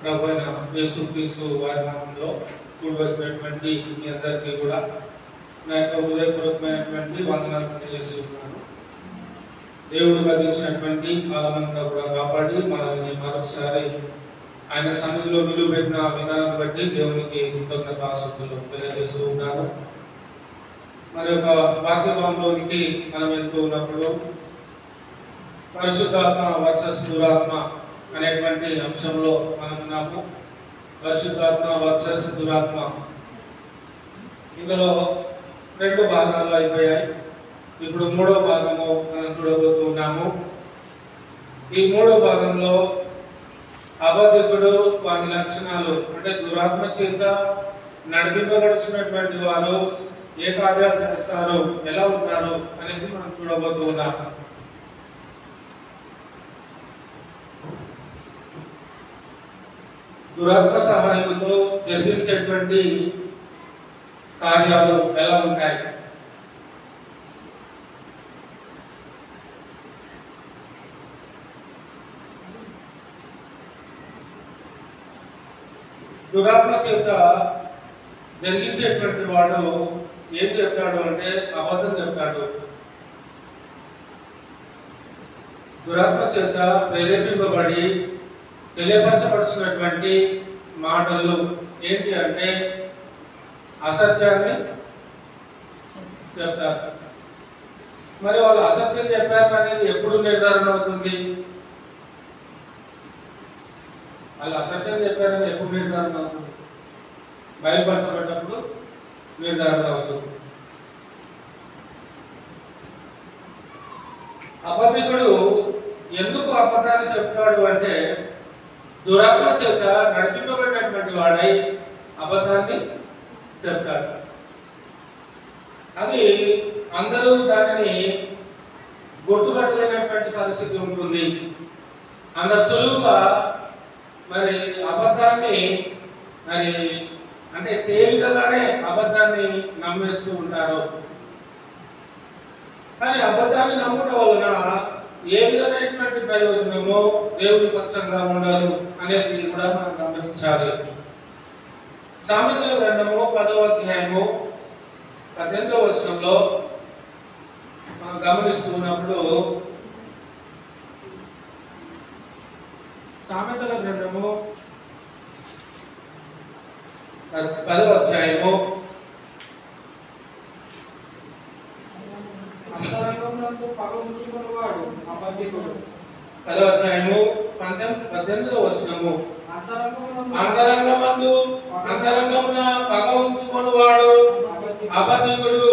ప్రభువైన యేసుక్రీస్తు వారి నామములో కూడి వచ్చినటువంటి మీ అందరికీ కూడా నా యొక్క హృదయపూర్వకమైనటువంటి వందనాలు తెలియజేస్తున్నాను. దేవుడు కలిగించినటువంటి కాలమంతా కూడా కాపాడి మనల్ని మరొకసారి ఆయన సన్నిధిలో నిలువబెట్టిన విధానాన్ని బట్టి దేవునికి కృతజ్ఞతాస్తుతులు తెలియజేస్తూ ఉన్నాను. మరి యొక్క వాక్యభావంలోనికి మనం వెళ్తూ ఉన్నప్పుడు పరిశుద్ధాత్మ వర్సెస్ దురాత్మ అనేటువంటి అంశంలో మనం ఉన్నాము. పరిశుద్ధాత్మ వర్సెస్ దురాత్మ, ఇందులో రెండు భాగాలు అయిపోయాయి. ఇప్పుడు మూడో భాగము మనం చూడబోతూ ఉన్నాము. ఈ మూడో భాగంలో అబద్ధికుడు వారి లక్షణాలు, అంటే దురాత్మ చేత నడిపించబడుతున్నటువంటి వారు ఏ కార్యాలు చేస్తారు, ఎలా ఉంటారు అనేది మనం చూడబోతూ ఉన్నాము. దురాత్మ సహాయంతో జరిగించేటువంటి కార్యాలు ఎలా ఉంటాయి? దురాత్మ చేత జరిగించేటువంటి వాడు ఏం చెప్తాడు అంటే అబద్ధం చెప్తాడు. దురాత్మ చేత ప్రేరేపింపబడి తెలియపరచబడినటువంటి మాటలు ఏంటి అంటే అసత్యాన్ని చెప్తారు. మరి వాళ్ళు అసత్యం చెప్పారు అనేది ఎప్పుడు నిర్ధారణ అవుతుంది? వాళ్ళు అసత్యం చెప్పారని ఎప్పుడు నిర్ధారణ అవుతుంది? బయలుపరచబడినప్పుడు నిర్ధారణ అవుతుంది. అబద్ధికుడు ఎందుకు అబద్ధాన్ని చెప్తాడు అంటే దురాత్మ చేత నడిపింపబడినటువంటి వాడై అబద్ధాన్ని చెప్తాడు. అది అందరూ దానిని గుర్తుపట్టలేనటువంటి పరిస్థితి ఉంటుంది. అంత సులువుగా మరి అబద్ధాన్ని మరి అంటే తేలికగానే అబద్ధాన్ని నమ్మేస్తూ ఉంటారు. కానీ అబద్ధాన్ని నమ్మటం వలన ఏ విధమైనటువంటి ప్రయోజనమో దేవుని పక్షంగా ఉండదు అనేది కూడా మనం గమనించాలి. సామెతల గ్రంథము 10వ అధ్యాయము 18వ వచనంలో మనం గమనిస్తున్నప్పుడు, సామెతల గ్రంథము 10వ అధ్యాయము 10వ అధ్యాయము 18వ వచనము, అంతరంగమున పగ ఉంచుకొనువాడు అబద్ధికుడు,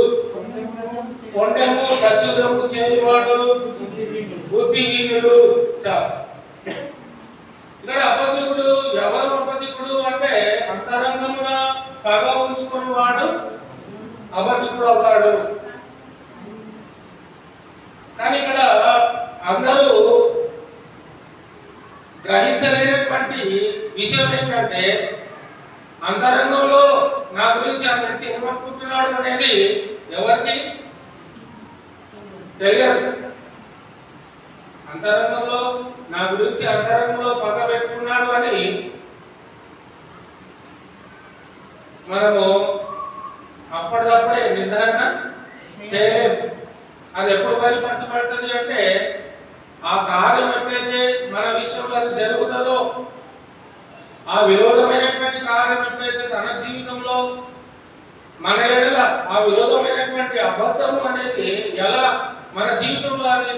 కొండెము ప్రచురము చేయవాడు బుద్ధిహీనుడు. ఇక్కడ అబద్ధికుడు ఎవరు? అబద్ధికుడు అంటే అంతరంగమున పగ ఉంచుకునేవాడు అబద్ధికుడు అవుతాడు. కానీ ఇక్కడ అందరూ గ్రహించలేనటువంటి విషయం ఏంటంటే అంతరంగంలో నా గురించి ఆ వ్యక్తి ఏమనుకుంటున్నాడు అనేది ఎవరికి తెలియదు. అంతరంగంలో నా గురించి అంతరంగంలో పగ పెట్టుకున్నాడు అని మనము అప్పటిదప్పుడే నిర్ధారణ చేయలేము. అది ఎప్పుడు బయలుపరచబడుతుంది అంటే ఆ కార్యం ఎప్పుడైతే మన విషయంలో అది జరుగుతుందో, ఆ విరోధమైనటువంటి కార్యం ఎప్పుడైతే తన జీవితంలో మన ఎడల ఆ విరోధమైనటువంటి అబద్ధము అనేది ఎలా మన జీవితంలో అది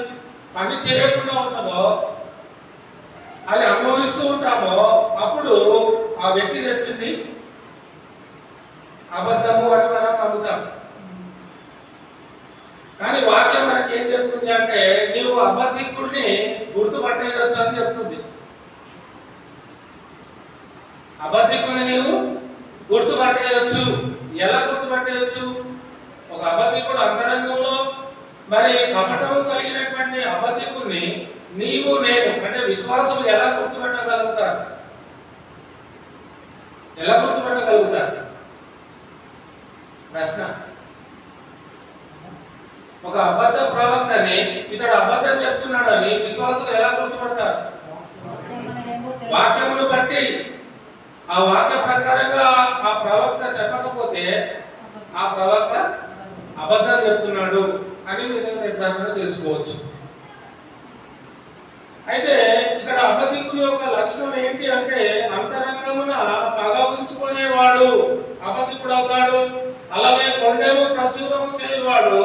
పని చేయకుండా ఉంటుందో, అది అనుభవిస్తూ ఉంటామో, అప్పుడు ఆ వ్యక్తి చెప్పింది అబద్ధము అని మనం నమ్ముతాం. కానీ వాక్యం మనకి ఏం చెప్తుంది అంటే నీవు అబద్ధికుడిని గుర్తుపట్టేయచ్చు అని చెప్తుంది. అబద్ధికుడిని నీవు గుర్తుపట్టేయచ్చు. ఎలా గుర్తుపట్టేయచ్చు? ఒక అబద్ధికుడు అంతరంగంలో మరి కపటము కలిగినటువంటి అబద్ధికుడిని నీవు నేను అంటే విశ్వాసులు ఎలా గుర్తుపట్టగలుగుతారు? ఎలా గుర్తుపట్టగలుగుతారు? ప్రశ్న. ఒక అబద్ధ ప్రవక్తని ఇతడు అబద్ధం చెప్తున్నాడని విశ్వాసులు ఎలా గుర్తుపడతారు? వాక్యమును బట్టి ఆ వాక్య ప్రకారంగా ఆ ప్రవక్త చెప్పకపోతే ఆ ప్రవక్త అబద్ధం చెప్తున్నాడు అని మీరు నిర్ధారణ చేసుకోవచ్చు. అయితే ఇక్కడ అబద్ధికుని యొక్క లక్షణం ఏంటి అంటే అంతరంగమున పగ ఉంచుకునేవాడు అబద్ధికుడు అవుతాడు. అలాగే కొండేము ప్రచురం చేయవాడు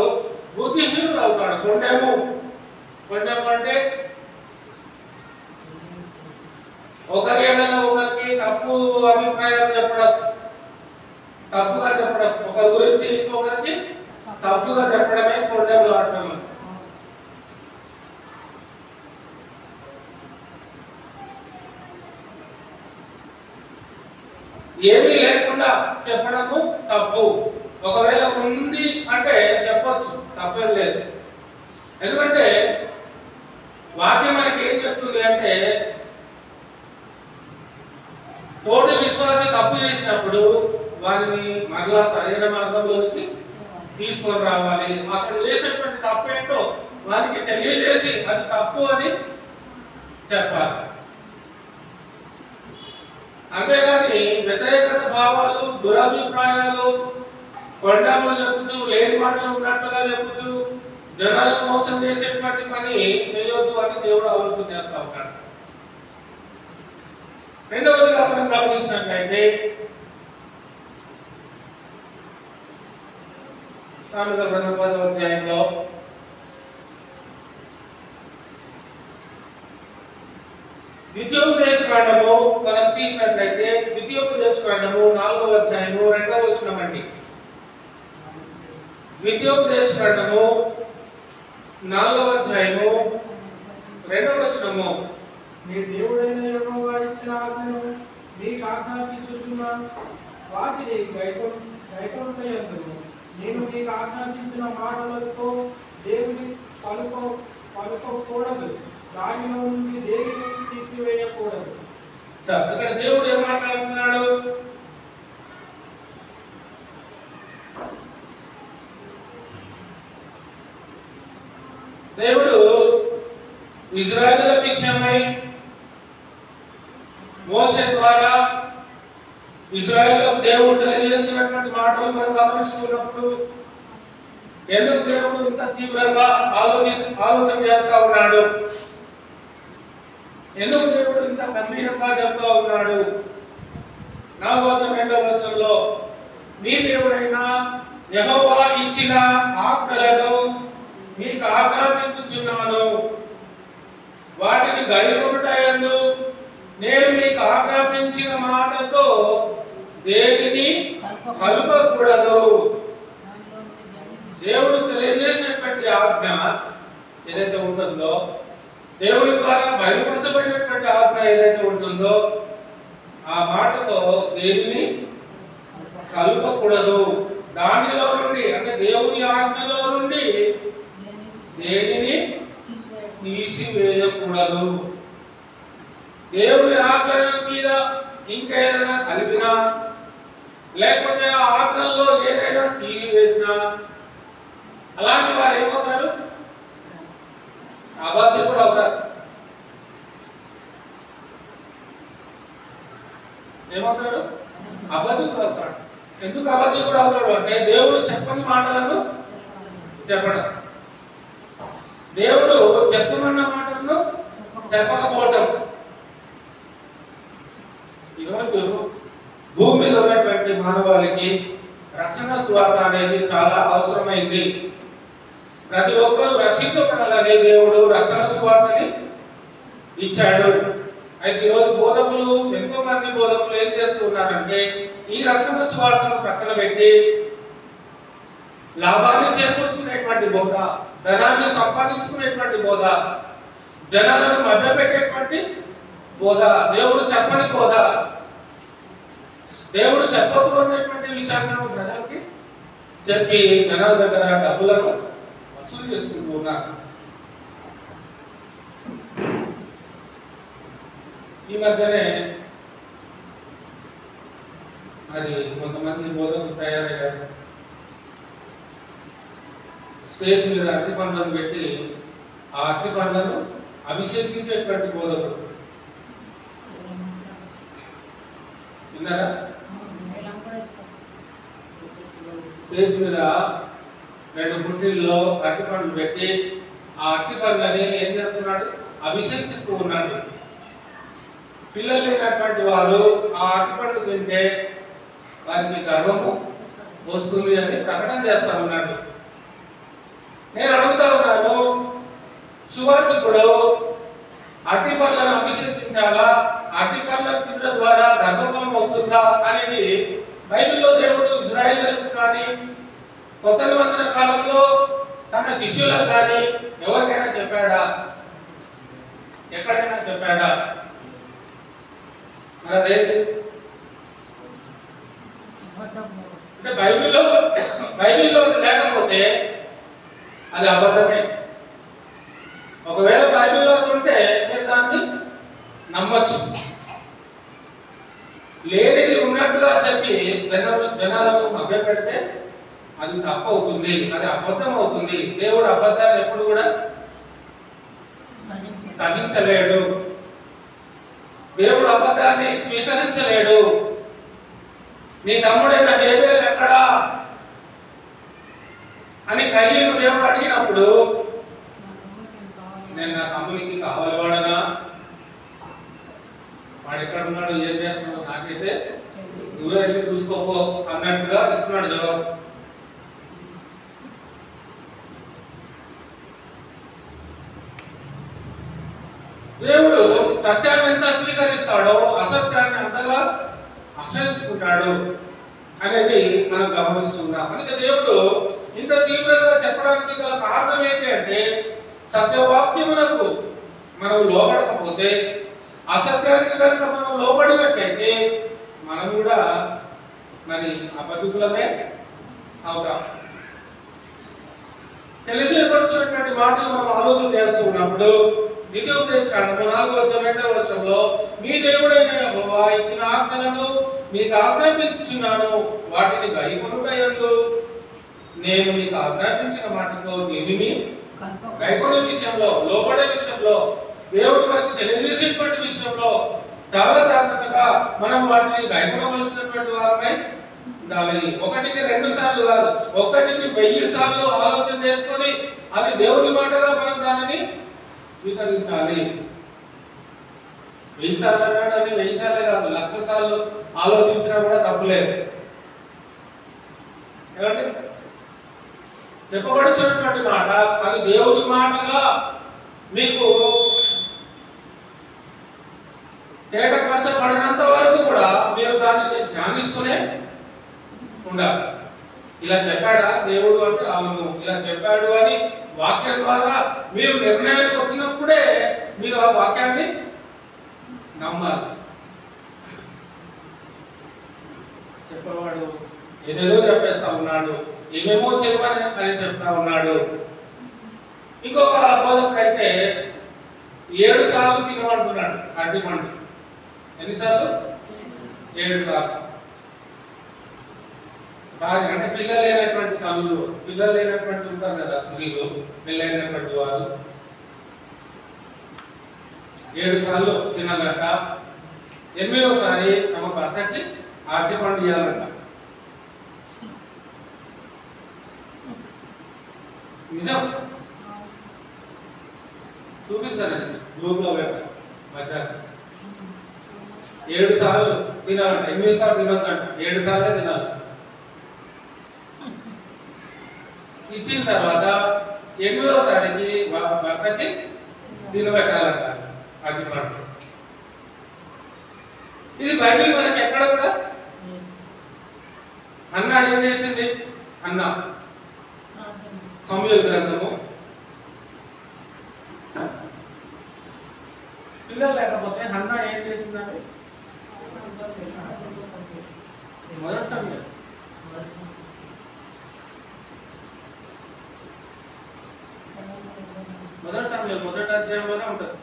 బుద్ధిహీనుడు అవుతాడు. కొండేము అంటే ఒకరి ఏదైనా ఒకరికి తప్పు అభిప్రాయం చెప్పడం, తప్పుగా చెప్పడం, ఒకరి గురించి ఇంకొకరికి తప్పుగా చెప్పడమే కొండేములు ఆడటం. ఏమీ లేకుండా చెప్పడము తప్పు. ఒకవేళ ఉంది అంటే చెప్పొచ్చు, తప్పేం లేదు. ఎందుకంటే వాక్యం మనకి ఏం చెప్తుంది అంటే తోటి విశ్వాసి తప్పు చేసినప్పుడు వారిని మరలా సరైన మార్గంలోకి తీసుకొని రావాలి. అతడు చేసేటువంటి తప్పేంటో వారికి తెలియజేసి అది తప్పు అని చెప్పాలి. అంతేగాని వ్యతిరేకత భావాలు, దురభిప్రాయాలు, కొండములు చెప్పచ్చు, లేని మాటలు ఉన్నట్లుగా చెప్పచ్చు, జనాలను మోసం చేసేటువంటి పని చేయొద్దు అని దేవుడు ఆలోచన చేస్తా ఉంటాడు. రెండవదిగా మనం గమనించినట్లయితే సామెతల గ్రంథం 10వ అధ్యాయంలో ద్వితీయోపదేశకాండము మనం తీసినట్లయితే ద్వితీయోపదేశకాండము 4వ అధ్యాయము 2వ వచనం అండి. ద్వితీయోపదేశకాండము 4వ అధ్యాయము 2వ వచనము. నీ దేవుడైన యెహోవా ఇచ్చిన ఆజ్ఞను నీకు ఆజ్ఞాపించుచున్నాను, వాటిని గైకొనుటయందును నేను నీకు ఆజ్ఞాపించిన మాటలతో దేవుని పలుకోకూడదు, దానిలో నుండి దేనిని తీసివేయకూడదు. ఇక్కడ దేవుడు ఏం మాట్లాడుతున్నాడు? దేవుడు ఇశ్రాయేలుల విషయమై మోషే ద్వారా ఇశ్రాయేలులకు దేవుడు తెలియజేస్తున్నటువంటి మాటలు మనం గమనిస్తున్నప్పుడు ఎందుకు దేవుడు ఇంత తీవ్రంగా ఆలోచన చేస్తా ఉన్నాడు? ఎందుకు దేవుడు ఇంత గంభీరంగా చెప్తా ఉన్నాడు? 4వ వచనంలో మీ దేవుడైన యెహోవా ఇచ్చిన ఆజ్ఞలను మీకు ఆజ్ఞాపించుచున్నాను, వాటిని గైకొనుటయందు నేను మీకు ఆజ్ఞాపించిన మాటతో దేనిని కలుపకూడదు. దేవుడు తెలియజేసినటువంటి ఆజ్ఞ ఏదైతే ఉంటుందో, దేవుని ద్వారా బయలుపరచబడినటువంటి ఆజ్ఞ ఏదైతే ఉంటుందో ఆ మాటతో దేనిని కలుపకూడదు. దానిలో నుండి అంటే దేవుని ఆజ్ఞలో నుండి దేనిని తీసివేయకూడదు. దేవుని ఆజ్ఞల మీద ఇంకేదైనా కలిపినా లేకపోతే ఆ ఆజ్ఞల్లో ఏదైనా తీసివేసినా అలాంటి వారు ఏమవుతారు? అబద్ధికుడు అవుతారు. ఏమవుతాడు? అబద్ధికుడు అవుతాడు. ఎందుకు అబద్ధికుడు అవుతాడు అంటే దేవుడు చెప్పని మాటలను చెప్పడం, దేవుడు చెప్పమన్న మాటలను చెప్పకపోవటం. ఈరోజు భూమి మీద ఉన్నటువంటి మానవాళికి రక్షణ సువార్త అనేది చాలా అవసరమైంది. ప్రతి ఒక్కరూ రక్షించబడాలని దేవుడు రక్షణ సువార్తని ఇచ్చాడు. అయితే ఈరోజు బోధకులు, ఎంతో మంది బోధకులు ఏం చేస్తున్నారంటే ఈ రక్షణ సువార్తను ప్రక్కన పెట్టి లాభాన్ని చేకూర్చుకునేటువంటి బోధ, ధనాన్ని సంపాదించుకునేటువంటి బోధ, జనాలను మభ్యపెట్టేటువంటి బోధ, దేవుడు చెప్పని బోధ, దేవుడు చెప్పదు అనేటువంటి విషయాలను జనాలకి చెప్పి జనాల దగ్గర డబ్బులను వసూలు చేసుకుంటూ ఉన్నారు. ఈ మధ్యనే మరి కొంతమంది బోధకులు తయారయ్యారు. స్టేజ్ మీద అరటి పండ్లను పెట్టి ఆ అరటి పండ్లను అభిషేకించేటువంటి బోధకుడు. విన్నారా? స్టేజ్ మీద 2 గుంటల్లో అరటి పండ్లు పెట్టి ఆ అరటి పండ్లని ఏం చేస్తున్నాడు? అభిషేకిస్తూ ఉన్నాడు. పిల్లలు లేనటువంటి వారు ఆ అరటి పండు తింటే వారికి గర్వము వస్తుంది అని ప్రకటన చేస్తా ఉన్నాడు. నేను అడుగుతా ఉన్నాను, సువార్తికుడు అరటి పండ్లను అభిషేకించాలా, అరటి పండ్లను తినడం ద్వారా గర్భఫలం వస్తుందా అనేది బైబిల్లో దేవుడు ఇశ్రాయేలీయులకు కానీ కొత్త నిబంధన కాలంలో తన శిష్యులకు కానీ ఎవరికైనా చెప్పాడా? ఎక్కడైనా చెప్పాడా? మరి అదేంటి అంటే బైబిల్లో లేకపోతే అది అబద్ధమే. ఒకవేళ బైబిల్లో అది ఉంటే మీరు దాన్ని నమ్మచ్చు. లేనిది ఉన్నట్టుగా చెప్పి జనాలకు మభ్యపెడితే అది తప్పు అవుతుంది, అది అబద్ధం అవుతుంది. దేవుడు అబద్ధాన్ని ఎప్పుడు కూడా సహించలేడు. దేవుడు అబద్ధాన్ని స్వీకరించలేడు. నీ తమ్ముడైన హేబేలు ఎక్కడా అని కయీను దేవుడు అడిగినప్పుడు, నేను నా తమ్మునికి కావాలి వాడనా, వాడు ఎక్కడ ఉన్నాడు, ఏం చేస్తున్నాడు నాకైతే నువ్వే వెళ్ళి చూసుకోపో అన్నట్టుగా ఇస్తున్నాడు జవాబు. దేవుడు సత్యాన్ని ఎంత స్వీకరిస్తాడో అసత్యాన్ని అంతగా అసహించుకుంటాడు అనేది మనం గమనిస్తున్నాం. అందుకే దేవుడు ఇంత తీవ్రంగా చెప్పడానికి గల కారణం ఏంటి అంటే, సత్యవాక్యమునకు మనం లోబడకపోతే, అసత్యానికి కనుక మనం లోబడినట్లయితే మనం కూడా మరి అబద్ధికులమే అవుతాం. తెలియజేయబడుతున్నటువంటి మాటలు మనం ఆలోచన చేస్తూ ఉన్నప్పుడు ద్వితీయోపదేశకాండము 4:2 మీ దేవుడైన యెహోవా ఇచ్చిన ఆజ్ఞలను మీకు ఆజ్ఞాపించుచున్నాను, వాటిని గైకొనుటయందు నేను మీకు ఆజ్ఞాపించిన మాటతో దీనిని గైకొనే విషయంలో, లోబడే విషయంలో, దేవుడు మనకు తెలియజేసేటువంటి విషయంలో చాలా జాగ్రత్తగా మనం వాటిని గైకొనవలసినటువంటి వారమై ఉండాలి. 1కి 2 సార్లు కాదు, 1కి 1000 సార్లు ఆలోచన చేసుకొని అది దేవుని మాటగా మనం దానిని స్వీకరించాలి. 1000 సార్లు అన్నాడు అని 1000 సార్లే కాదు, 1,00,000 సార్లు ఆలోచించినా కూడా తప్పులేదు. ఏమంటే చెప్పబడుతున్నటువంటి మాట అది దేవుని మాటగా మీకు తేటపరచబడినంత వరకు కూడా మీరు దానిని ధ్యానిస్తూనే ఉండాలి. ఇలా చెప్పాడా దేవుడు అంటే అవును ఇలా చెప్పాడు అని వాక్యం ద్వారా మీరు నిర్ణయానికి వచ్చినప్పుడే మీరు ఆ వాక్యాన్ని నమ్మాలి. చెప్పవాడు ఏదేదో చెప్పేస్తా ఉన్నాడు, ఏమేమో చెప్పని అని చెప్తా ఉన్నాడు. ఇంకొక బోధకుడు అయితే 7 సార్లు తినమంటున్నాడు అరటి పండు. ఎన్నిసార్లు? 7 సార్లు. బాగా అంటే పిల్లలు లేనటువంటి తల్లులు, పిల్లలు లేనటువంటి ఉంటారు కదా స్త్రీలు, పెళ్ళైనటువంటి వారు 7 సార్లు తినాలట. 8వసారి తమ భర్తకి అరటి పండు ఇవ్వాలంట. నిజం, చూపిస్తానండి గ్రూప్ లో పెట్ట మధ్యాహ్నం. 7 సార్లు తినాలంట. 8 సార్లు తినొద్దంట, 7 సార్లే తినాలి. ఇచ్చిన తర్వాత 8వసారికి భర్తకి తినబెట్టాలంట అరటి పండు. ఇది బైబిల్ మనకి ఎక్కడ కూడా. అన్న ఏం చేసింది? అన్న సమూయేలు గ్రంథము, పిల్లలు లేకపోతే హన్నా ఏం చేసిందండి? మొదటి సమూయేలు మొదటి అధ్యాయంలోనే ఉంటుంది.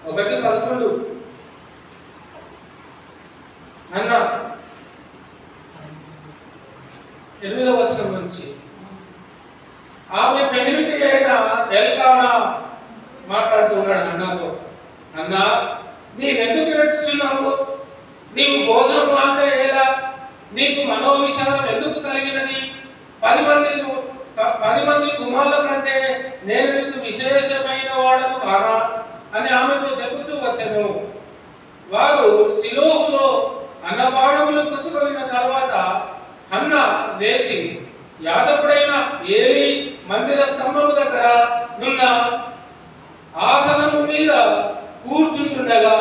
ఒకటి 11 అన్న 8వ వచనం నుంచి ఆమె పెనిమిటి అయిన ఎల్కానా మాట్లాడుతూ ఉన్నాడు అన్నాతో, అన్నా నీవెందుకు ఏడ్చుచున్నావు? నీవు భోజనం అంటే ఎలా? నీకు మనోవిచారం ఎందుకు కలిగినది? 10 మంది కుమారుల కంటే నేను నీకు విశేషమైన వాడను కానా అని ఆమెతో చెబుతూ వచ్చాను. వారు శిలోహులో అన్నపానములు పుచ్చుకొనిన తర్వాత హన్నా లేచి యాజకుడైన ఏలీ మందిర స్తంభము దగ్గర నున్న ఆసనము మీద కూర్చుని ఉండగా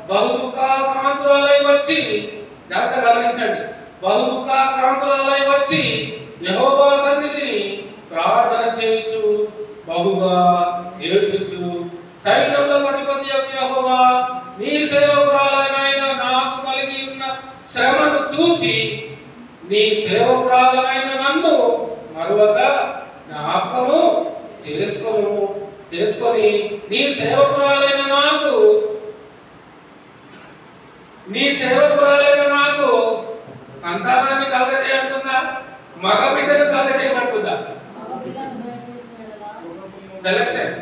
బహుదుఃఖాక్రాంతురాలై వచ్చి, జాగ్రత్త గమనించండి, బహుదుఃఖాక్రాంతురాలై వచ్చి యెహోవా సన్నిధిని ప్రార్థన చేయుచు బహుగా ఏడ్చుచు, సైన్యములకు అధిపతియగు యెహోవా, నీ సేవకురాలనైన నాకు కలిగి ఉన్న శ్రమను చూచి నీ సేవకురాలనైన నన్ను మరువక జ్ఞాపకము చేసుకొని నీ సేవకురాలైన నాకు సంతానాన్ని కలగజే అంటుందా? మగ బిడ్డను కలగజేయమంటుందా? సెలక్షన్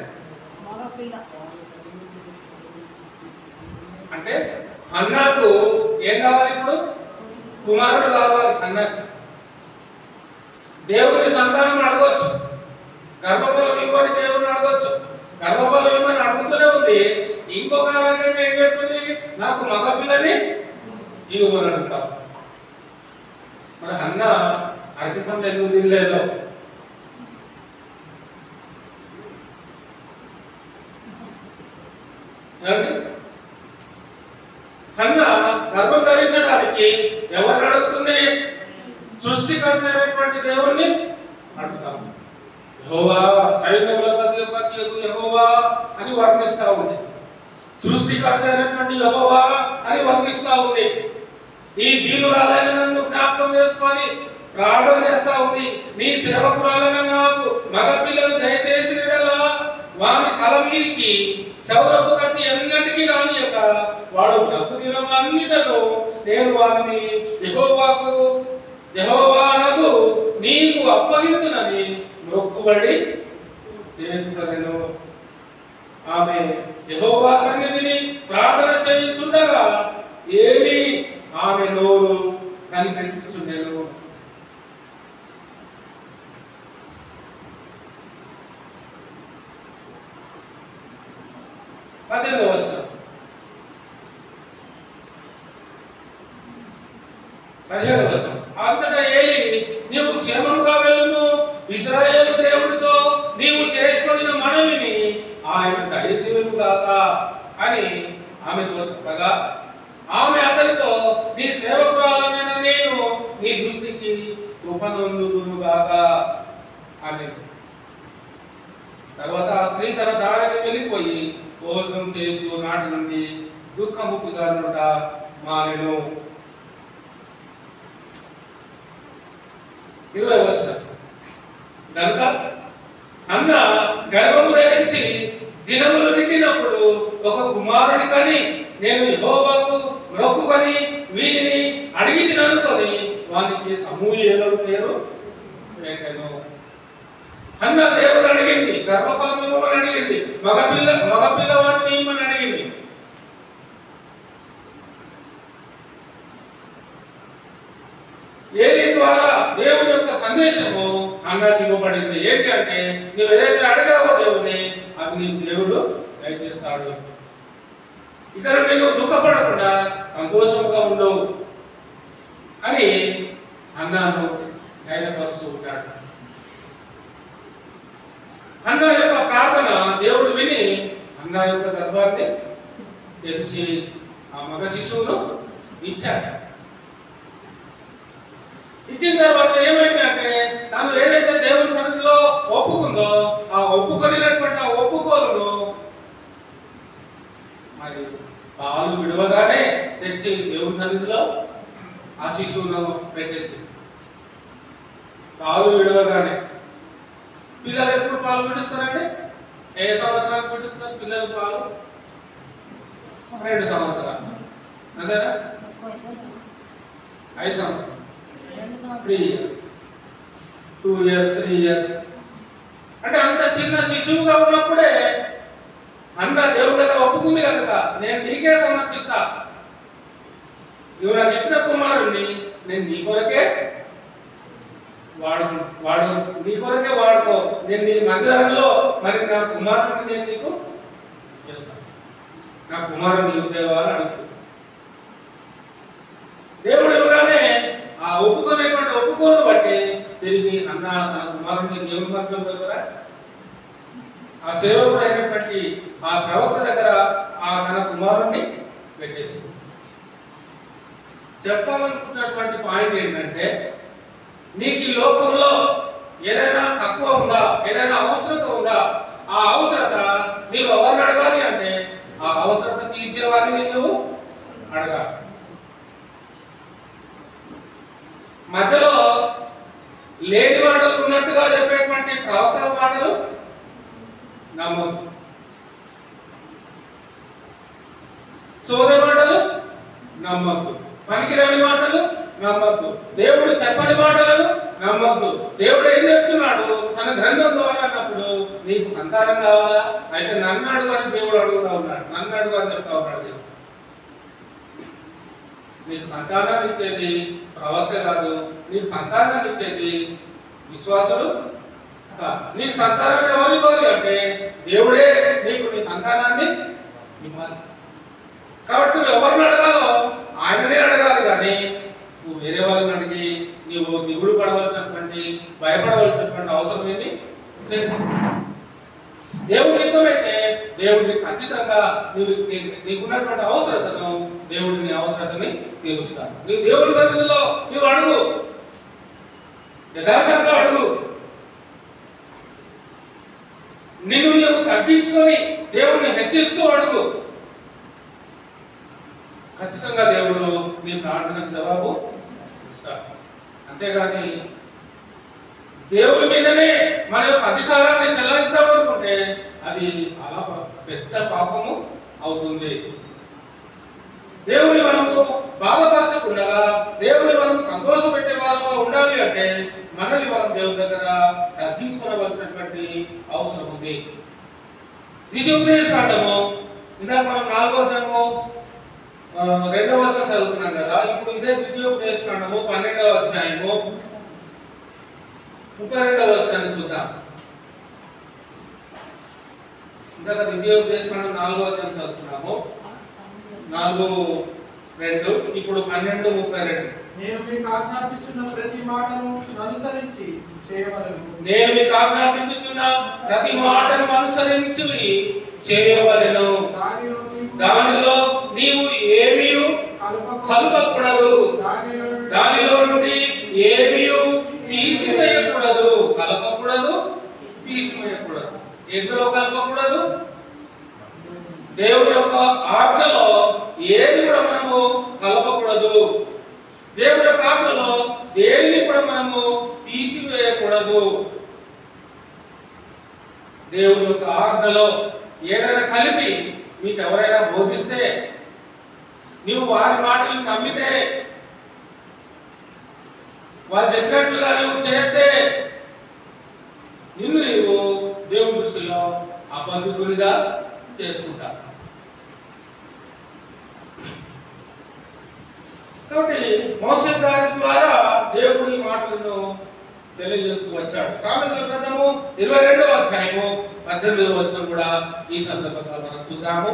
అంటే హన్నాకు ఏం కావాలి? ఇప్పుడు కుమారుడు కావాలి. హన్నాకు దేవుని సంతానం అడగొచ్చు, గర్భఫలం ఇవ్వని దేవుని అడగొచ్చు, గర్భఫలం ఇవ్వని అడుగుతూనే ఉంది. ఇంకొక రకంగా ఏం చెప్పింది? నాకు మగ పిల్లని ఇవ్వమని అడుగుతాం. మరి హన్నా అరటిపండు ఎందుకు తినలేదు? హన్నా గర్భం ధరించడానికి ఎవరిని అడుగుతుంది? సృష్టికర్త అయినటువంటి దేవుణ్ణి అడుగుతాం. యెహోవా, సైన్యములకు అధిపతియగు యెహోవా అని వర్ణిస్తా ఉంది. సృష్టికర్త అయినటువంటి యెహోవా అని వర్ణిస్తా ఉంది. ఈ దీనురాలైన నన్ను జ్ఞాపకం చేసుకొని ప్రార్థన చేస్తా ఉంది. నీ సేవకురాలైన నాకు మగ పిల్లలు దయచేసి వాని తల మీదికి చౌరపు కత్తి ఎన్నటికీ రానియక వాడు బ్రతుకు దినమన్నిటను నేను వారిని యెహోవానగు నీకు అప్పగింతునని మొక్కుబడి చేసుకొనెను. ఆమె యెహోవా సన్నిధిని ప్రార్థన చేయుచుండగా ఏలీ ఆమె నోరు కనిపెట్టుచుండెను. అంతటా ఏలీ, నీవు క్షేమముగా వెళ్ళుము, ఇశ్రాయేలు దేవుడితో నీవు చేసుకొనిన మనవిని ఆయన దయచేయుగాక అని ఆమెతో చెప్పగా, ఆమె అతనితో, నీ సేవకురాలైన నేను నీ దృష్టికి కృపనొందుదునుగాక అని. తర్వాత ఆ స్త్రీ తన దారిని వెళ్ళిపోయి భోజనం చేయొచ్చు నాటి నుండి దుఃఖముఖిగా నుండ మానెను. 20వ వచనం. కనుక హన్నా గర్భము ధరించి దినములు నిండినప్పుడు ఒక కుమారుని కని నేను యెహోవాకు మొక్కుకొని వీనిని అడిగి తిననుకొని వానికి సమూయేలు పేరు పెట్టెను. హన్నా దేవుడు అడిగింది, గర్భఫలం ఇవ్వమని అడిగింది, మగపిల్లవాడిని ఇవ్వమని అడిగింది. ఏలీ ద్వారా దేవుని యొక్క సందేశము హన్నాకి ఇవ్వబడింది. ఏంటి అంటే, నువ్వు ఏదైతే అడిగావో దేవుని, అది నీకు దేవుడు దయచేస్తాడు. ఇక్కడ నువ్వు దుఃఖపడకుండా సంతోషంగా ఉండవు అని హన్నాను ధైర్యపరుస్తూ ఉంటాడు. హన్నా యొక్క ప్రార్థన దేవుడు విని హన్నా యొక్క గర్భాన్ని తెరిచి ఆ మగ శిశువును ఇచ్చాడు. ఇచ్చిన తర్వాత ఏమైందంటే, తాను ఏదైతే దేవుని సన్నిధిలో ఒప్పుకుందో ఆ ఒప్పుకొనినటువంటి ఆ ఒప్పుకోలను మరి పాలు విడవగానే తెచ్చి దేవుని సన్నిధిలో ఆ శిశువును పెట్టేసి, పాలు విడవగానే. పిల్లలు ఎప్పుడు పాలు విడుస్తారంటే, ఏ సంవత్సరానికి విడుస్తారు పిల్లలు పాలు? 2 సంవత్సరాలు, అంతేనా? 5 సంవత్సరాలు, 3 years, 2 years, 3 years. అంటే అంత చిన్న శిశువుగా ఉన్నప్పుడే అన్న దేవుడి దగ్గర ఒప్పుకుంది కనుక నేను నీకే సమర్పిస్తా, నువ్వు నాకు ఇచ్చిన కుమారుణ్ణి నేను నీ కొరకే వాడు నీ కొరకే వాడుకో, నేను నీ మందిరంలో మరి నా కుమారుడిని నేను నీకు చేస్తాను, నా కుమారుడు నీకు దేవా అని అడుగుతుంది. దేవుడు ఇవ్వగానే ఆ ఒప్పుకునేటువంటి ఒప్పుకోను బట్టి తిరిగి అన్న నా కుమారుడిని దేవుని మందిరం దగ్గర ఆ సేవకుడు అయినటువంటి ఆ ప్రవక్త దగ్గర ఆ తన కుమారుణ్ణి పెట్టేసింది. చెప్పాలనుకున్నటువంటి పాయింట్ ఏంటంటే, నీకు ఈ లోకంలో ఏదైనా తక్కువ ఉందా, ఏదైనా అవసరత ఉందా, ఆ అవసరత నీవు ఎవరిని అడగాలి అంటే ఆ అవసరత తీర్చేవాడిని నువ్వు అడగాలి. మధ్యలో లేని మాటలు ఉన్నట్టుగా చెప్పేటువంటి ప్రవక్తల మాటలు నమ్మద్దు, సోదరి మాటలు నమ్మద్దు, పనికిరాని మాటలు నమ్మద్దు, దేవుడు చెప్పని మాటలను నమ్మద్దు. దేవుడు ఏం చెప్తున్నాడు తన గ్రంథం ద్వారా అన్నప్పుడు, నీకు సంతానం కావాలా అయితే నన్ను అడుగు అని దేవుడు అడుగుతా ఉన్నాడు, నన్ను అడుగు అని చెప్తా ఉన్నాడు దేవుడు. నీకు సంతానాన్ని ఇచ్చేది ప్రవక్త కాదు, నీకు సంతానాన్ని ఇచ్చేది విశ్వాసులు. నీకు సంతానాన్ని ఎవరు ఇవ్వాలి అంటే దేవుడే నీకు నీ సంతానాన్ని ఇవ్వాలి. కాబట్టి నువ్వు ఎవరిని అడగాలో ఆయననే అడగాలి, కానీ నువ్వు వేరే వాళ్ళని అడిగి నీవు దిగుడు పడవలసినటువంటి భయపడవలసినటువంటి అవసరం ఏమి లేదు. దేవుడి చిత్తమైతే దేవుడిని ఖచ్చితంగా నీకున్నటువంటి అవసరతను దేవుడి నీ అవసరతని తీరుస్తాడు. నీవు దేవుడి సన్నిధిలో నీవు అడుగు, యథార్థంగా అడుగు, నిన్ను నీవు తగ్గించుకొని దేవుడిని హెచ్చిస్తూ అడుగు. ఖచ్చితంగా దేవుడు నీ ప్రార్థనకు జవాబు ఇస్తాడు. అంతేగాని దేవుడి మీదనే మన యొక్క అధికారాన్ని చెల్లిద్దామనుకుంటే అది చాలా పెద్ద పాపము అవుతుంది. దేవుని మనము బాధపరచకుండా దేవుని మనం సంతోషపెట్టే వాళ్ళుగా ఉండాలి అంటే మనల్ని మనం దేవుని దగ్గర తగ్గించుకోవలసినటువంటి అవసరం ఉంది. ద్వితీయోపదేశకాండము ఇందాక మనం 4వ అధ్యాయము 2వ వచనం చదువుకున్నాం కదా, ఇప్పుడు ఇదే ద్వితీయోపదేశకాండము 12వ అధ్యాయము 32వ వచనాన్ని చూద్దాం. ఇందాక ద్వితీయోపదేశకాండం 4వ అధ్యాయం చదువుకున్నాము 4:2, ఇప్పుడు 12:32. నేను మీకు ఆజ్ఞాపించున్న ప్రతి మాటను అనుసరించి చేయవలెను. నేను మీకు ఆజ్ఞాపించుచున్న ప్రతి మాటను అనుసరించి చేయవలెను. దానిలో నీవు ఏమీ కలుపకూడదు, దానిలో నుండి ఏమీ తీసివేయకూడదు. కలపకూడదు, తీసివేయకూడదు. ఎందులో కలపకూడదు? దేవుడి యొక్క ఆజ్ఞలో ఏది కూడా మనము కలపకూడదు. దేవుడి యొక్క ఆజ్ఞలో దేన్ని కూడా మనము తీసివేయకూడదు. దేవుడి యొక్క ఆజ్ఞలో ఏదైనా కలిపి మీకు ఎవరైనా బోధిస్తే, నీవు వారి మాటలను నమ్మితే, వారు చెప్పినట్లుగా నీవు చేస్తే, నిన్ను నీవు దేవుని దృష్టిలో అబద్ధికునిగా చేసుకుంటారు. కాబట్టి మోసే గారి ద్వారా దేవుడు ఈ మాటలను తెలియజేస్తూ వచ్చాడు. సామెతల గ్రంథము 22వ అధ్యాయము 18వ వచనం కూడా ఈ సందర్భంగా మనం చూద్దాము.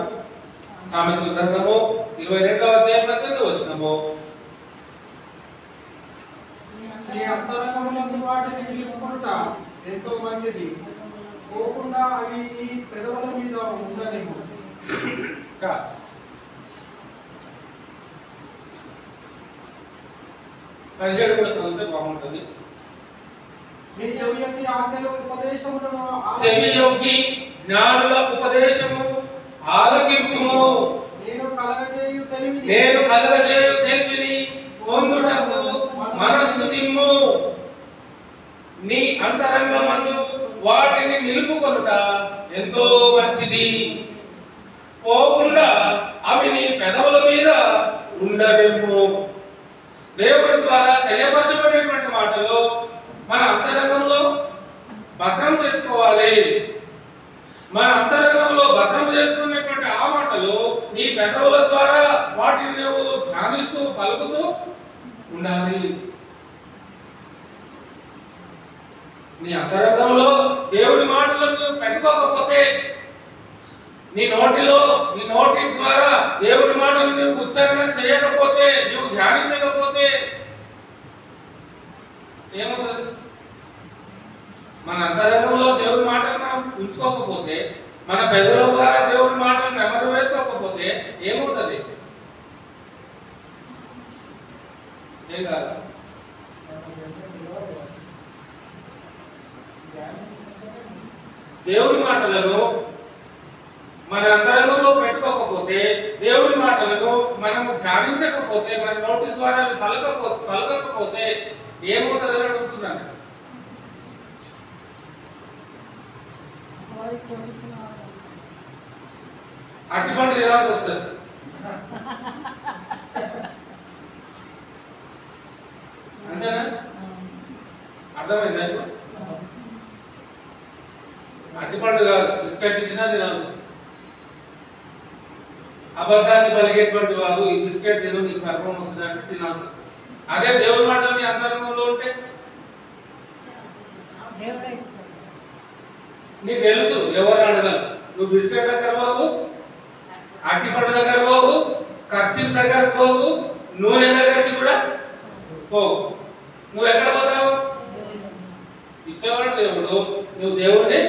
సామెతల గ్రంథము 22వ అధ్యాయం 18వ వచనము, నీ అంతరంగమునందు వాటిని నిలుపుకొనుట ఎంతో మంచిది, పోకుండా అవి నీ పెదవుల మీద ఉండనివ్వు. పదిహేడు కూడా చదివితే బాగుంటుంది. నీ చెవియొగ్గి ఆజ్ఞల ఉపదేశములను చెవియొగ్గి జ్ఞానుల ఉపదేశము ఆలకింపుము. నేను కలగజేయు తెలివిని పొందుటకు మనస్సు నిమ్ము. నీ అంతరంగమందు వాటిని నిలుపుకొనుట ఎంతో మంచిది, పోకుండా అవి నీ పెదవుల మీద ఉండనివ్వు. దేవుడి ద్వారా తెలియపరచబడినటువంటి మాటలు మన అంతరంగంలో భద్రం చేసుకోవాలి. మన అంతరంగం హృదయంలో భద్రం చేసుకునేటువంటి ఆ మాటలు నీ పెదవుల ద్వారా వాటిని నువ్వు ధ్యానిస్తూ పలుకుతూ ఉండాలి. నీ అంతరంగంలో దేవుడి మాటలను పెట్టుకోకపోతే, నీ నోటి ద్వారా దేవుడి మాటలు నువ్వు ఉచ్చారణ చేయకపోతే, నువ్వు ధ్యానించకపోతే ఏమవుతుంది? మన అంతరంగంలో దేవుడి మాటలు మనం ఉంచుకోకపోతే, మన పెదవుల ద్వారా దేవుడి మాటలు నెమరు వేసుకోకపోతే ఏమవుతుంది? ఏం కాదు. దేవుడి మాటలను మన అంతరంగంలో పెట్టుకోకపోతే, దేవుడి మాటలను మనము ధ్యానించకపోతే, మన నోటి ద్వారా పలకకపోతే ఏమవుతుందని అడుగుతున్నాను. అట్టిపండు తినాల్సి వస్తుంది. అంతేనా? అర్థమైందా? అట్టిపండు కాదు, బిస్కెట్ ఇచ్చినా తినాల్సి వస్తుంది. అబద్ధాన్ని పలిగేటువంటి వారు ఈ బిస్కెట్ తిను నీకు గర్భం వస్తుందంటే తినాల్సి వస్తుంది. అదే దేవుడి మాటలు అంతరంగంలో ఉంటే నీకు తెలుసు ఎవరు అడగాలి. నువ్వు బిస్కెట్ దగ్గర పోవు, అట్టిపండు దగ్గర పోవు, ఖర్చు దగ్గర పోవు, నూనె దగ్గరికి కూడా పోవు. నువ్వు ఎక్కడ పోతావు? ఇచ్చేవాడు దేవుడు. నువ్వు దేవుడిని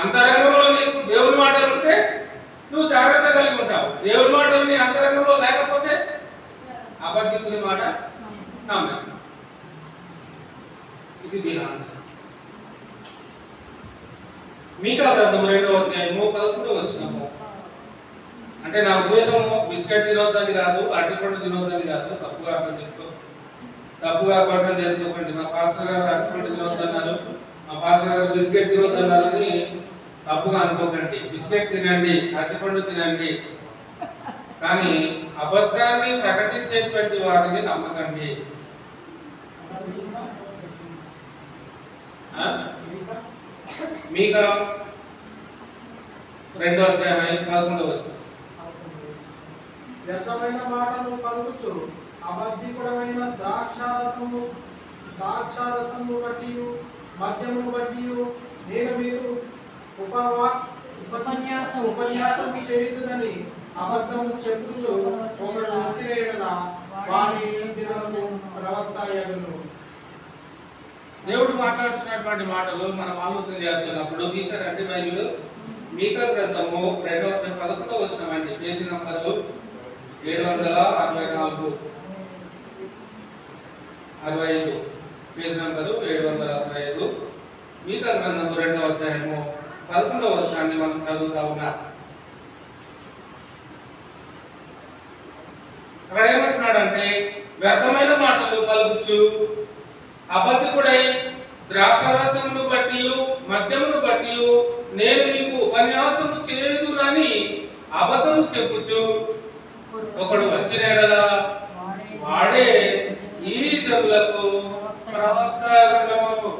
అంతరంగంలో నీకు దేవుడి మాటలు ఉంటే నువ్వు జాగ్రత్త కలిగి ఉంటావు. దేవుడి మాటలు నీ అంతరంగంలో లేకపోతే అబద్ధికుని మాట నమ్మేస్తాం. ఇది దీని ఆన్సర్. మీకా గ్రంథం 2వ అధ్యాయము 11వ వచనము. అంటే నా ఉద్దేశము బిస్కెట్ తినొద్దని కాదు, అరటిపండు తినొద్దని కాదు. తప్పుగా అర్థం చేసుకోకండి. మా పాస్టర్ గారు అరటిపండు తినొద్దన్నారు, మా పాస్టర్ గారు బిస్కెట్ తినొద్దన్నారని తప్పుగా అనుకోకండి. బిస్కెట్ తినండి, అరటిపండు తినండి, కానీ అబద్ధాన్ని ప్రకటించేటువంటి వారిని నమ్మకండి. మీకా 2వ అధ్యాయం 11వ వచనం. వ్యర్థమైన మాటలు పలుకుచు అబద్ధికుడమైన ద్రాక్షారసము బట్టి మద్యమును బట్టి నేను మీకు ఉపన్యాసం చేయుదునని అబద్ధము చెప్పుచు ఒకడు వచ్చిన యెడల వాని దినములు ప్రవక్త యగును. దేవుడు మాట్లాడుతున్నటువంటి మాటలు మనం ఆలోచన చేస్తున్నప్పుడు తీసారంటే బైబిల్ మీకా గ్రంథము 2వ అధ్యాయం 11వ వచనం అండి. Page number 764 65, page number 765. మీకా గ్రంథము 2వ అధ్యాయము 11వ వచనాన్ని మనం చదువుతా ఉన్నాం. అక్కడ ఏమంటున్నాడంటే, వ్యర్థమైన మాటలు పలుకుచు అబద్ధికుడై ద్రాక్షారసమును బట్టి మద్యమును బట్టి నేను మీకు ఉపన్యాసము చేయుదునని అబద్ధము చెప్పుచు ఒకడు వచ్చిన యెడల వాడే ఈ జనులకు ప్రవక్త అగును.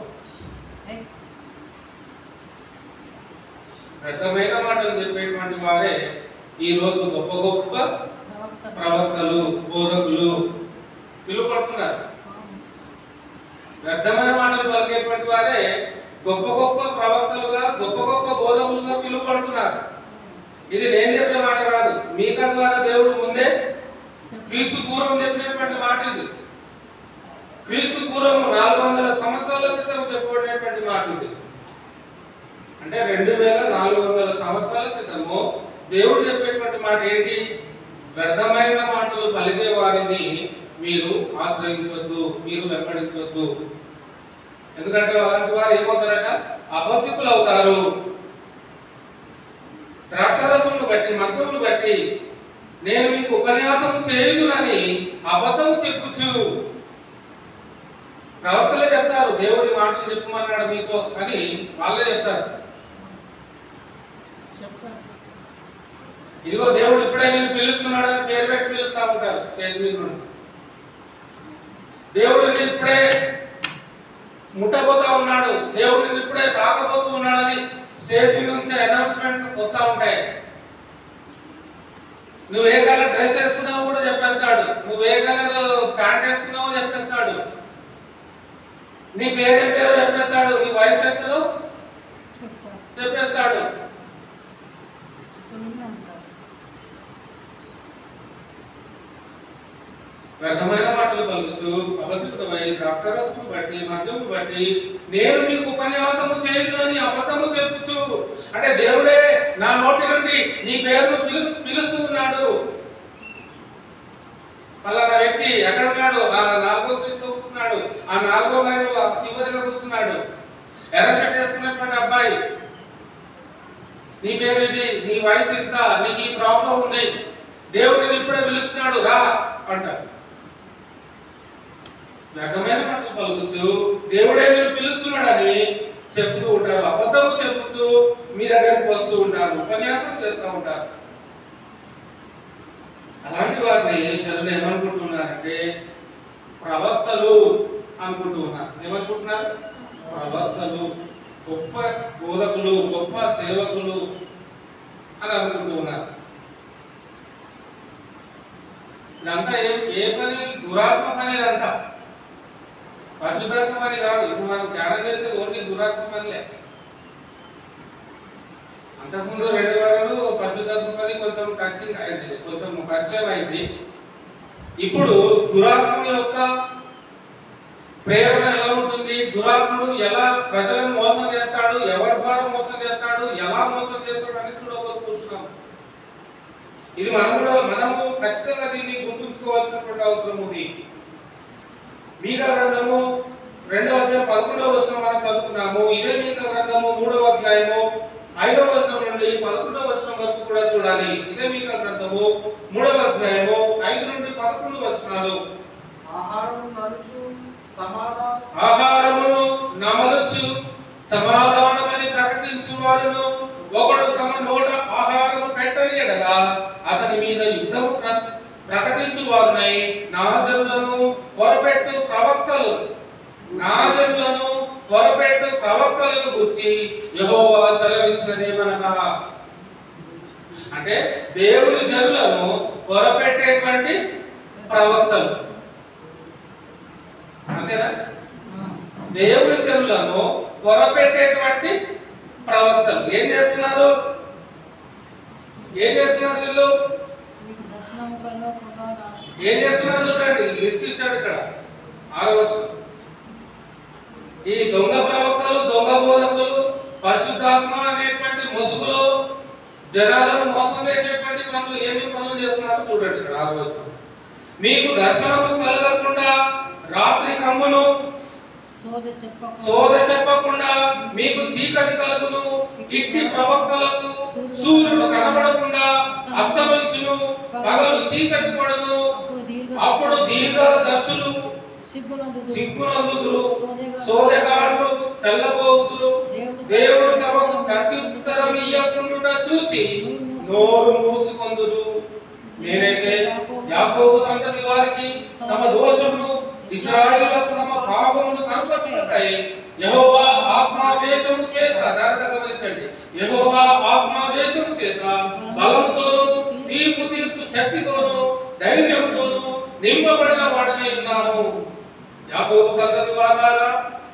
వ్యర్థమైన మాటలు చెప్పేటువంటి వారే ఈ రోజు గొప్ప గొప్ప ప్రవక్తలు, బోధకులు పిలువబడుతున్నారు. వ్యర్థమైన మాటలు పలికేటువంటి వారే గొప్ప గొప్ప ప్రవక్తలుగా, గొప్ప గొప్ప బోధకులుగా పిలువబడుతున్నారు. ఇది నేను చెప్పే మాట కాదు. మీకా ద్వారా దేవుడు ముందే క్రీస్తు పూర్వం చెప్పినటువంటి మాట ఇది. క్రీస్తు పూర్వం 400 సంవత్సరాల క్రితం చెప్పబడినటువంటి మాట ఇది. అంటే 2400 సంవత్సరాల క్రితము దేవుడు చెప్పేటువంటి మాట ఏంటి? వ్యర్థమైన మాటలు పలికే వారిని మీరు ఆశ్రయించొద్దు, మీరు వెంబడించొద్దు. ఎందుకంటే అలాంటి వారు ఏమవుతారట? అబద్ధికులు అవుతారు. ద్రాక్షారసమును బట్టి మద్యమును బట్టి నేను మీకు ఉపన్యాసం చేయుదునని అబద్ధం చెప్పుచు. ప్రవక్తలే చెప్తారు, దేవుడి మాటలు చెప్పమన్నాడు మీతో అని వాళ్ళే చెప్తారు. ఇదిగో దేవుడు ఇప్పుడే నేను పిలుస్తున్నాడని పేరు పెట్టి పిలుస్తా ఉంటారు స్టేజ్ మీద నుండి. దేవుడిని ఇప్పుడే ముట్టబోతా ఉన్నాడు, దేవుడిని ఇప్పుడే తాకబోతూ ఉన్నాడని స్టేజ్ మీద నుంచి అనౌన్స్మెంట్స్ వస్తూ ఉంటాయి. నువ్వు ఏ కలర్ డ్రెస్ వేసుకున్నావు కూడా చెప్పేస్తాడు, నువ్వు ఏ కలర్ ప్యాంట్ వేసుకున్నావో చెప్పేస్తాడు, నీ పేరేం పేరో చెప్పేస్తాడు, నీ వయసు ఎంతలో చెప్పేస్తాడు. వ్యర్థమైన మాటలు పలుకుచు అబద్ధికుడవై ద్రాక్షరసము బట్టి మద్యము బట్టి నేను మీకు ఉపన్యాసము చేయుదునని అబద్ధము చెప్పుచు, అంటే దేవుడే నా నోటి నుండి నీ పేరును పిలుస్తూ ఉన్నాడు. పలానా వ్యక్తి ఎక్కడ ఉన్నాడు, ఆ 4వ సీట్లో కూర్చున్నాడు, ఆ 4వ లైన్లో చివరిగా కూర్చున్నాడు, ఎర్ర షర్ట్ వేసుకున్నటువంటి అబ్బాయి, నీ పేరు ఇది, నీ వయసు ఇంత, నీకు ఈ ప్రాబ్లం ఉంది, దేవుడిని ఇప్పుడే పిలుస్తున్నాడు రా అంటారు. వ్యర్థమైన మాటలు పలుకుచు దేవుడే నిన్ను పిలుస్తున్నాడని చెప్తూ ఉంటారు, అబద్ధము చెప్తూ మీ దగ్గరికి వస్తూ ఉంటారు, ఉపన్యాసం చేస్తూ ఉంటారు. అలాంటి వారిని జనులు ఏమనుకుంటున్నారంటే ప్రవక్తలు అనుకుంటూ ఉన్నారు. ఏమనుకుంటున్నారు? ప్రవక్తలు, గొప్ప బోధకులు, గొప్ప సేవకులు అని అనుకుంటూ ఉన్నారు. ఇదంతా ఏ పని? దురాత్మ పని. ఇదంతా పరిశుద్ధాత్మ పని కాదు. ఇప్పుడు మనం ధ్యానం చేసేది ఓన్లీ దురాత్మ పనిలే. అంతకుముందు 2 వారాలు పరిశుద్ధాత్మ పని కొంచెం టచింగ్ అయింది, కొంచెం పరిచయం అయింది. ఇప్పుడు దురాత్ముని యొక్క ప్రేరణ ఎలా ఉంటుంది, దురాత్ముడు ఎలా ప్రజలను మోసం చేస్తాడు, ఎవరి ద్వారా మోసం చేస్తాడు, ఎలా మోసం చేస్తాడు అని చూడబోతున్నాం. ఇది మనము ఖచ్చితంగా దీన్ని గుర్తుంచుకోవాల్సినటువంటి అవసరం ఉంది. మీకా గ్రంథము 2వ అధ్యాయం 11వ వచనం మనం చదువుకున్నాము. ఇదే మీకా గ్రంథము 3వ అధ్యాయము 5వ వచనం నుండి 11వ వచనం వరకు కూడా చూడాలి. ఇదే మీకా గ్రంథము 3వ అధ్యాయము 5 నుండి 11 వచనాలు. ఆహారమును నమలుచు సమాధానమని ప్రకటించు వారును ఒకడు తమ నోట ఆహారము పెట్టని ఎడల అతని మీద యుద్ధము ప్రకటించు వారునై నా జనులను పొరపెట్టు ప్రవక్తలను గురించి యెహోవా సెలవిచ్చినదేమనగా, అంటే దేవుని జనులను పొరపెట్టేటువంటి ప్రవక్తలు. అంతేనా? దేవుని జనులను పొరపెట్టేటువంటి ప్రవక్తలు ఏం చేస్తున్నారు? వీళ్ళు ఏం చేస్తున్నారు చూడండి, లిస్ట్ ఇచ్చాడు ఇక్కడ 6వ వచనం. ఈ దొంగ ప్రవక్తలు, దొంగ బోధకులు పరిశుద్ధాత్మ అనేటువంటి ముసుగులో జనాలను మోసం చేసేటువంటి పనులు ఏమేమి పనులు చేస్తున్నారో చూడండి ఇక్కడ 6వ వచనం. మీకు దర్శనము కలగకుండా రాత్రి కమ్మును, సోద చెప్పకుండా మీకు చీకటి కలుగును, ఇట్టి ప్రవక్తలకు సూర్యుడు కనబడకుండా అస్తమించును, పగలు చీకటి పడును, అప్పుడు దీర్ఘదర్శులు సిగ్గునందుదురు, సోదెగాండ్రు తెల్లబోతురు, దేవుడు తమకు ప్రత్యుత్తరం ఇయ్యకుండా చూచి నోరు మూసుకొందురు. నేనైతే యాకోబు సంతతి వారికి తమ దోషమును, ఇశ్రాయేలులకు తమ పాపమును కనుపరచుటకై యెహోవా ఆత్మావేశము చేత, జాగ్రత్తగా గమనించండి, యెహోవా ఆత్మావేశము చేత బలంతోను తీర్పు తీర్చు శక్తితోను ధైర్యంతోను నింపబడిన వాడినై ఉన్నాను. యాకోబు సంతతి వారులారా,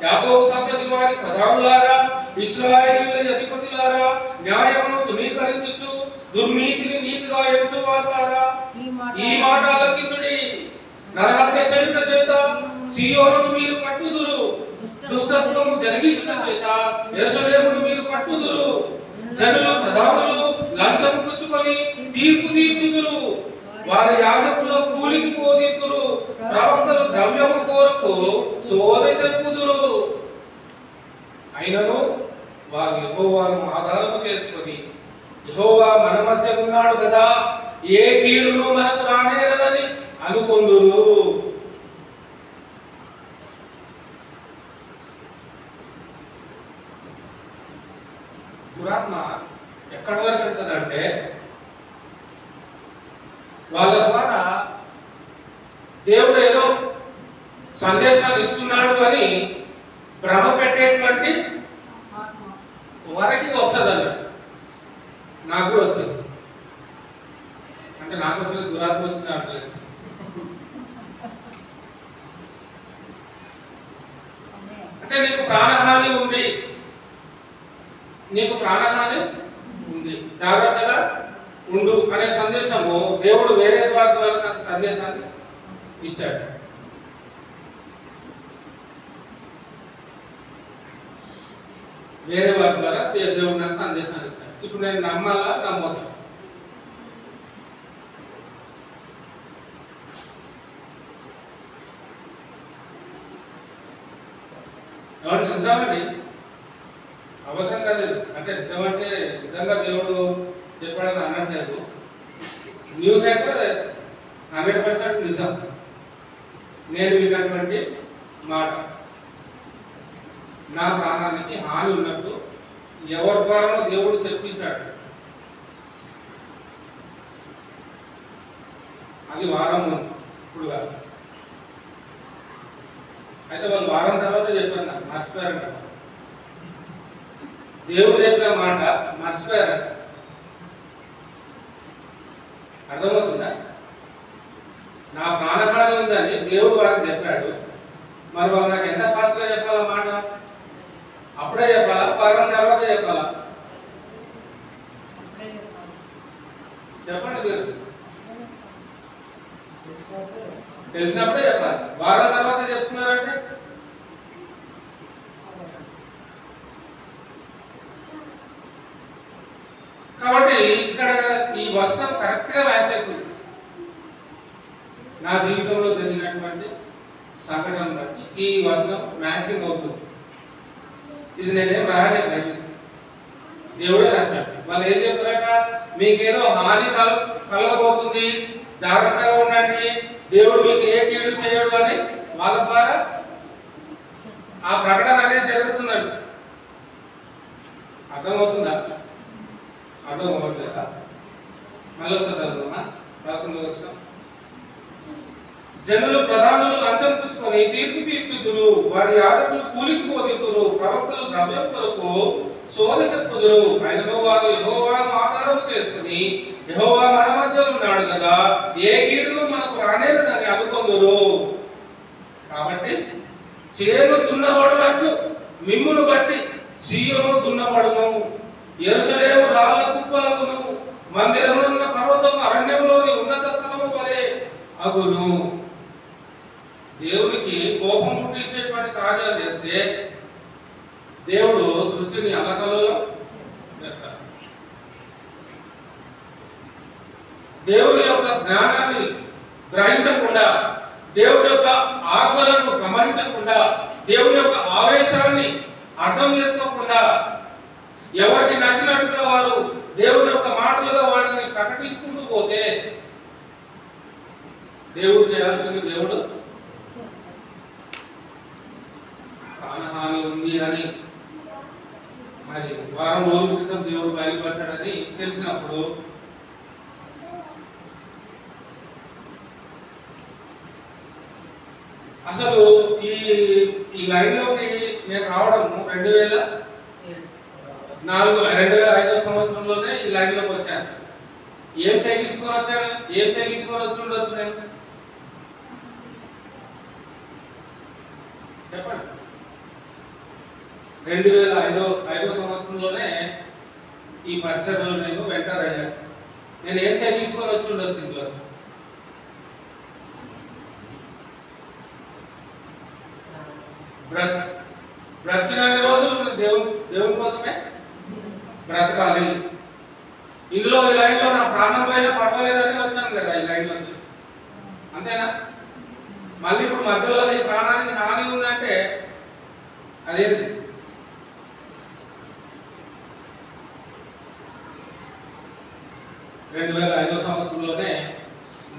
యాకోబు సంతతి వారి ప్రధానులారా, ఇశ్రాయేలీయుల అధిపతులారా, న్యాయమును తునీకరించుచు దుర్నీతిని నీతిగా ఎంచువారులారా, ఈ మాట ఆలకించుడి. నరహత్య చేయుట చేత సియోనును మీరు కట్టుదురు, దుష్టత్వము జరిగించుట చేత యెరూషలేమును మీరు కట్టుదురు. జనులు ప్రధానులు లంచము పుచ్చుకొని తీర్పు తీర్చుదురు, వారి యాజకుల కూలికి పోదీతురు, ప్రవక్తలు ద్రవ్యము కోరకు సోదె చెప్పుదురు. అయినను వారు యెహోవాను ఆధారము చేసుకొని యెహోవా మన మధ్య ఉన్నాడు కదా, ఏ కీడును మనకు రానేరదని అనుకొందురు. దురాత్మ ఎక్కడి వరకు వెళ్తుందంటే వాళ్ళ ద్వారా దేవుడు ఏదో సందేశాలు ఇస్తున్నాడు అని భ్రమ పెట్టేటువంటి వరకు వస్తుంది అన్నట్టు. నాకు కూడా వచ్చింది. అంటే నాకు వచ్చిన దురాత్మ వచ్చింది అంటలేదు. అంటే నీకు ప్రాణహాని ఉంది, నీకు ప్రాణహాని ఉంది, జాగ్రత్తగా ఉండు అనే సందేశము దేవుడు వేరే ద్వారా నాకు సందేశాన్ని ఇచ్చాడు. వేరే వారి ద్వారా దేవుడు నాకు సందేశాన్ని ఇచ్చాడు. ఇప్పుడు నేను నమ్మాలా నమ్మొద్దా? ఎవరు నిజమండి, అబద్ధం కాదు. అంటే నిజమంటే నిజంగా దేవుడు చెప్పాడని అనట్లేదు. న్యూస్ అయితే 100% నిజం. నేను విన్నటువంటి మాట, నా ప్రాణానికి హాని ఉన్నట్టు ఎవరి ద్వారానో దేవుడు చెప్పించాడు. అది వారం ముందు, ఇప్పుడు కాదు. అయితే వాళ్ళు వారం తర్వాత చెప్పారు, నాకు మర్చిపోయారంట. దేవుడు చెప్పిన మాట మర్చిపోయారంట. అర్థమవుతుందా? నా ప్రాణహాని ఉందని దేవుడు వారికి చెప్పాడు. మరి వాళ్ళు నాకు ఎంత ఫాస్ట్గా చెప్పాలా మాట? అప్పుడే చెప్పాలా, వారం తర్వాత చెప్పాలా? చెప్పండి మీరు. తెలిసినప్పుడే చెప్పాలి. వారం తర్వాత చెప్తున్నారంటే కాబట్టి ఇక్కడ ఈ వచనం కరెక్ట్ గా మ్యాచ్ అవుతుంది. నా జీవితంలో జరిగినటువంటి సంఘటన బట్టి ఈ వచనం మ్యాచింగ్ అవుతుంది. ఇది నేనేం రాయలేదు, బైబిల్ దేవుడే రాశాడు. వాళ్ళు ఏం చెప్తారట, మీకేదో హాని కలగబోతుంది, జాగ్రత్తగా ఉండండి, దేవుడు మీకు ఏ కీడు చేయడు అని వాళ్ళ ద్వారా ఆ ప్రకటన అనేది జరుగుతుందండి. అర్థమవుతుందా? అర్థం అవ్వట్లేదా? మళ్ళీ చదువుతున్నా 11వ వచనం. జనులు ప్రధానులు లంచం పుచ్చుకొని తీర్పు తీర్చుదురు, వారి యాజకులు కూలికి పోదితురు, ప్రవక్తలు ద్రవ్యం కొరకు సోది చెప్పుదురు. అయినను వారు యెహోవాను ఆధారం చేసుకుని యెహోవా మన మధ్య ఉన్నాడు కదా, ఏ కీడును మనకు రానేదని అనుకొందురు. కాబట్టి చేను దున్నబడినట్లు మిమ్మును బట్టి సీయోను దున్నబడును, యెరూషలేము రాళ్ల కుప్పలగును, మందిరమున్న పర్వతం అరణ్యంలోని ఉన్నత స్థలము వలె అగును. దేవునికి కోపం పుట్టించేటువంటి కార్యాలు చేస్తే దేవుడు సృష్టిని అల్లకల్లోలం చేస్తాడు. దేవుని యొక్క జ్ఞానాన్ని గ్రహించకుండా, దేవుని యొక్క ఆజ్ఞలను గమనించకుండా, దేవుని యొక్క ఆవేశాన్ని అర్థం చేసుకోకుండా, ఎవరికి నచ్చినట్టుగా వారు దేవుని యొక్క మాటలుగా వాటిని ప్రకటించుకుంటూ పోతే దేవుడు చేయాల్సింది, దేవుడు ప్రాణహాని ఉంది అని మరి వారం రోజుల క్రితం దేవుడు బయలుపరచాడని తెలిసినప్పుడు అసలు ఈ లైన్లోకి నేను రావడము 2005 సంవత్సరంలోనే ఈ లైన్లోకి వచ్చాను. ఏం తెగించుకొని వచ్చాను? ఏం తెగించుకొని వచ్చి ఉండొచ్చు నేను? చెప్పండి. 2005 సంవత్సరంలోనే ఈ పరిచర్యలో నేను ఎంటర్ అయ్యాను. నేను ఏం తెగించుకొని వచ్చి ఉండొచ్చు ఇంట్లో? బ్రతికినన్ని రోజులు దేవుని కోసమే బ్రతకాలి. ఇందులో ఈ లైన్లో నా ప్రాణం పోయినా పర్వాలేదని వచ్చాను కదా ఈ లైన్లోకి, అంతేనా? మళ్ళీ ఇప్పుడు మధ్యలో ఈ ప్రాణానికి హాని ఉందంటే అదేంటి? రెండు 2005 సంవత్సరంలోనే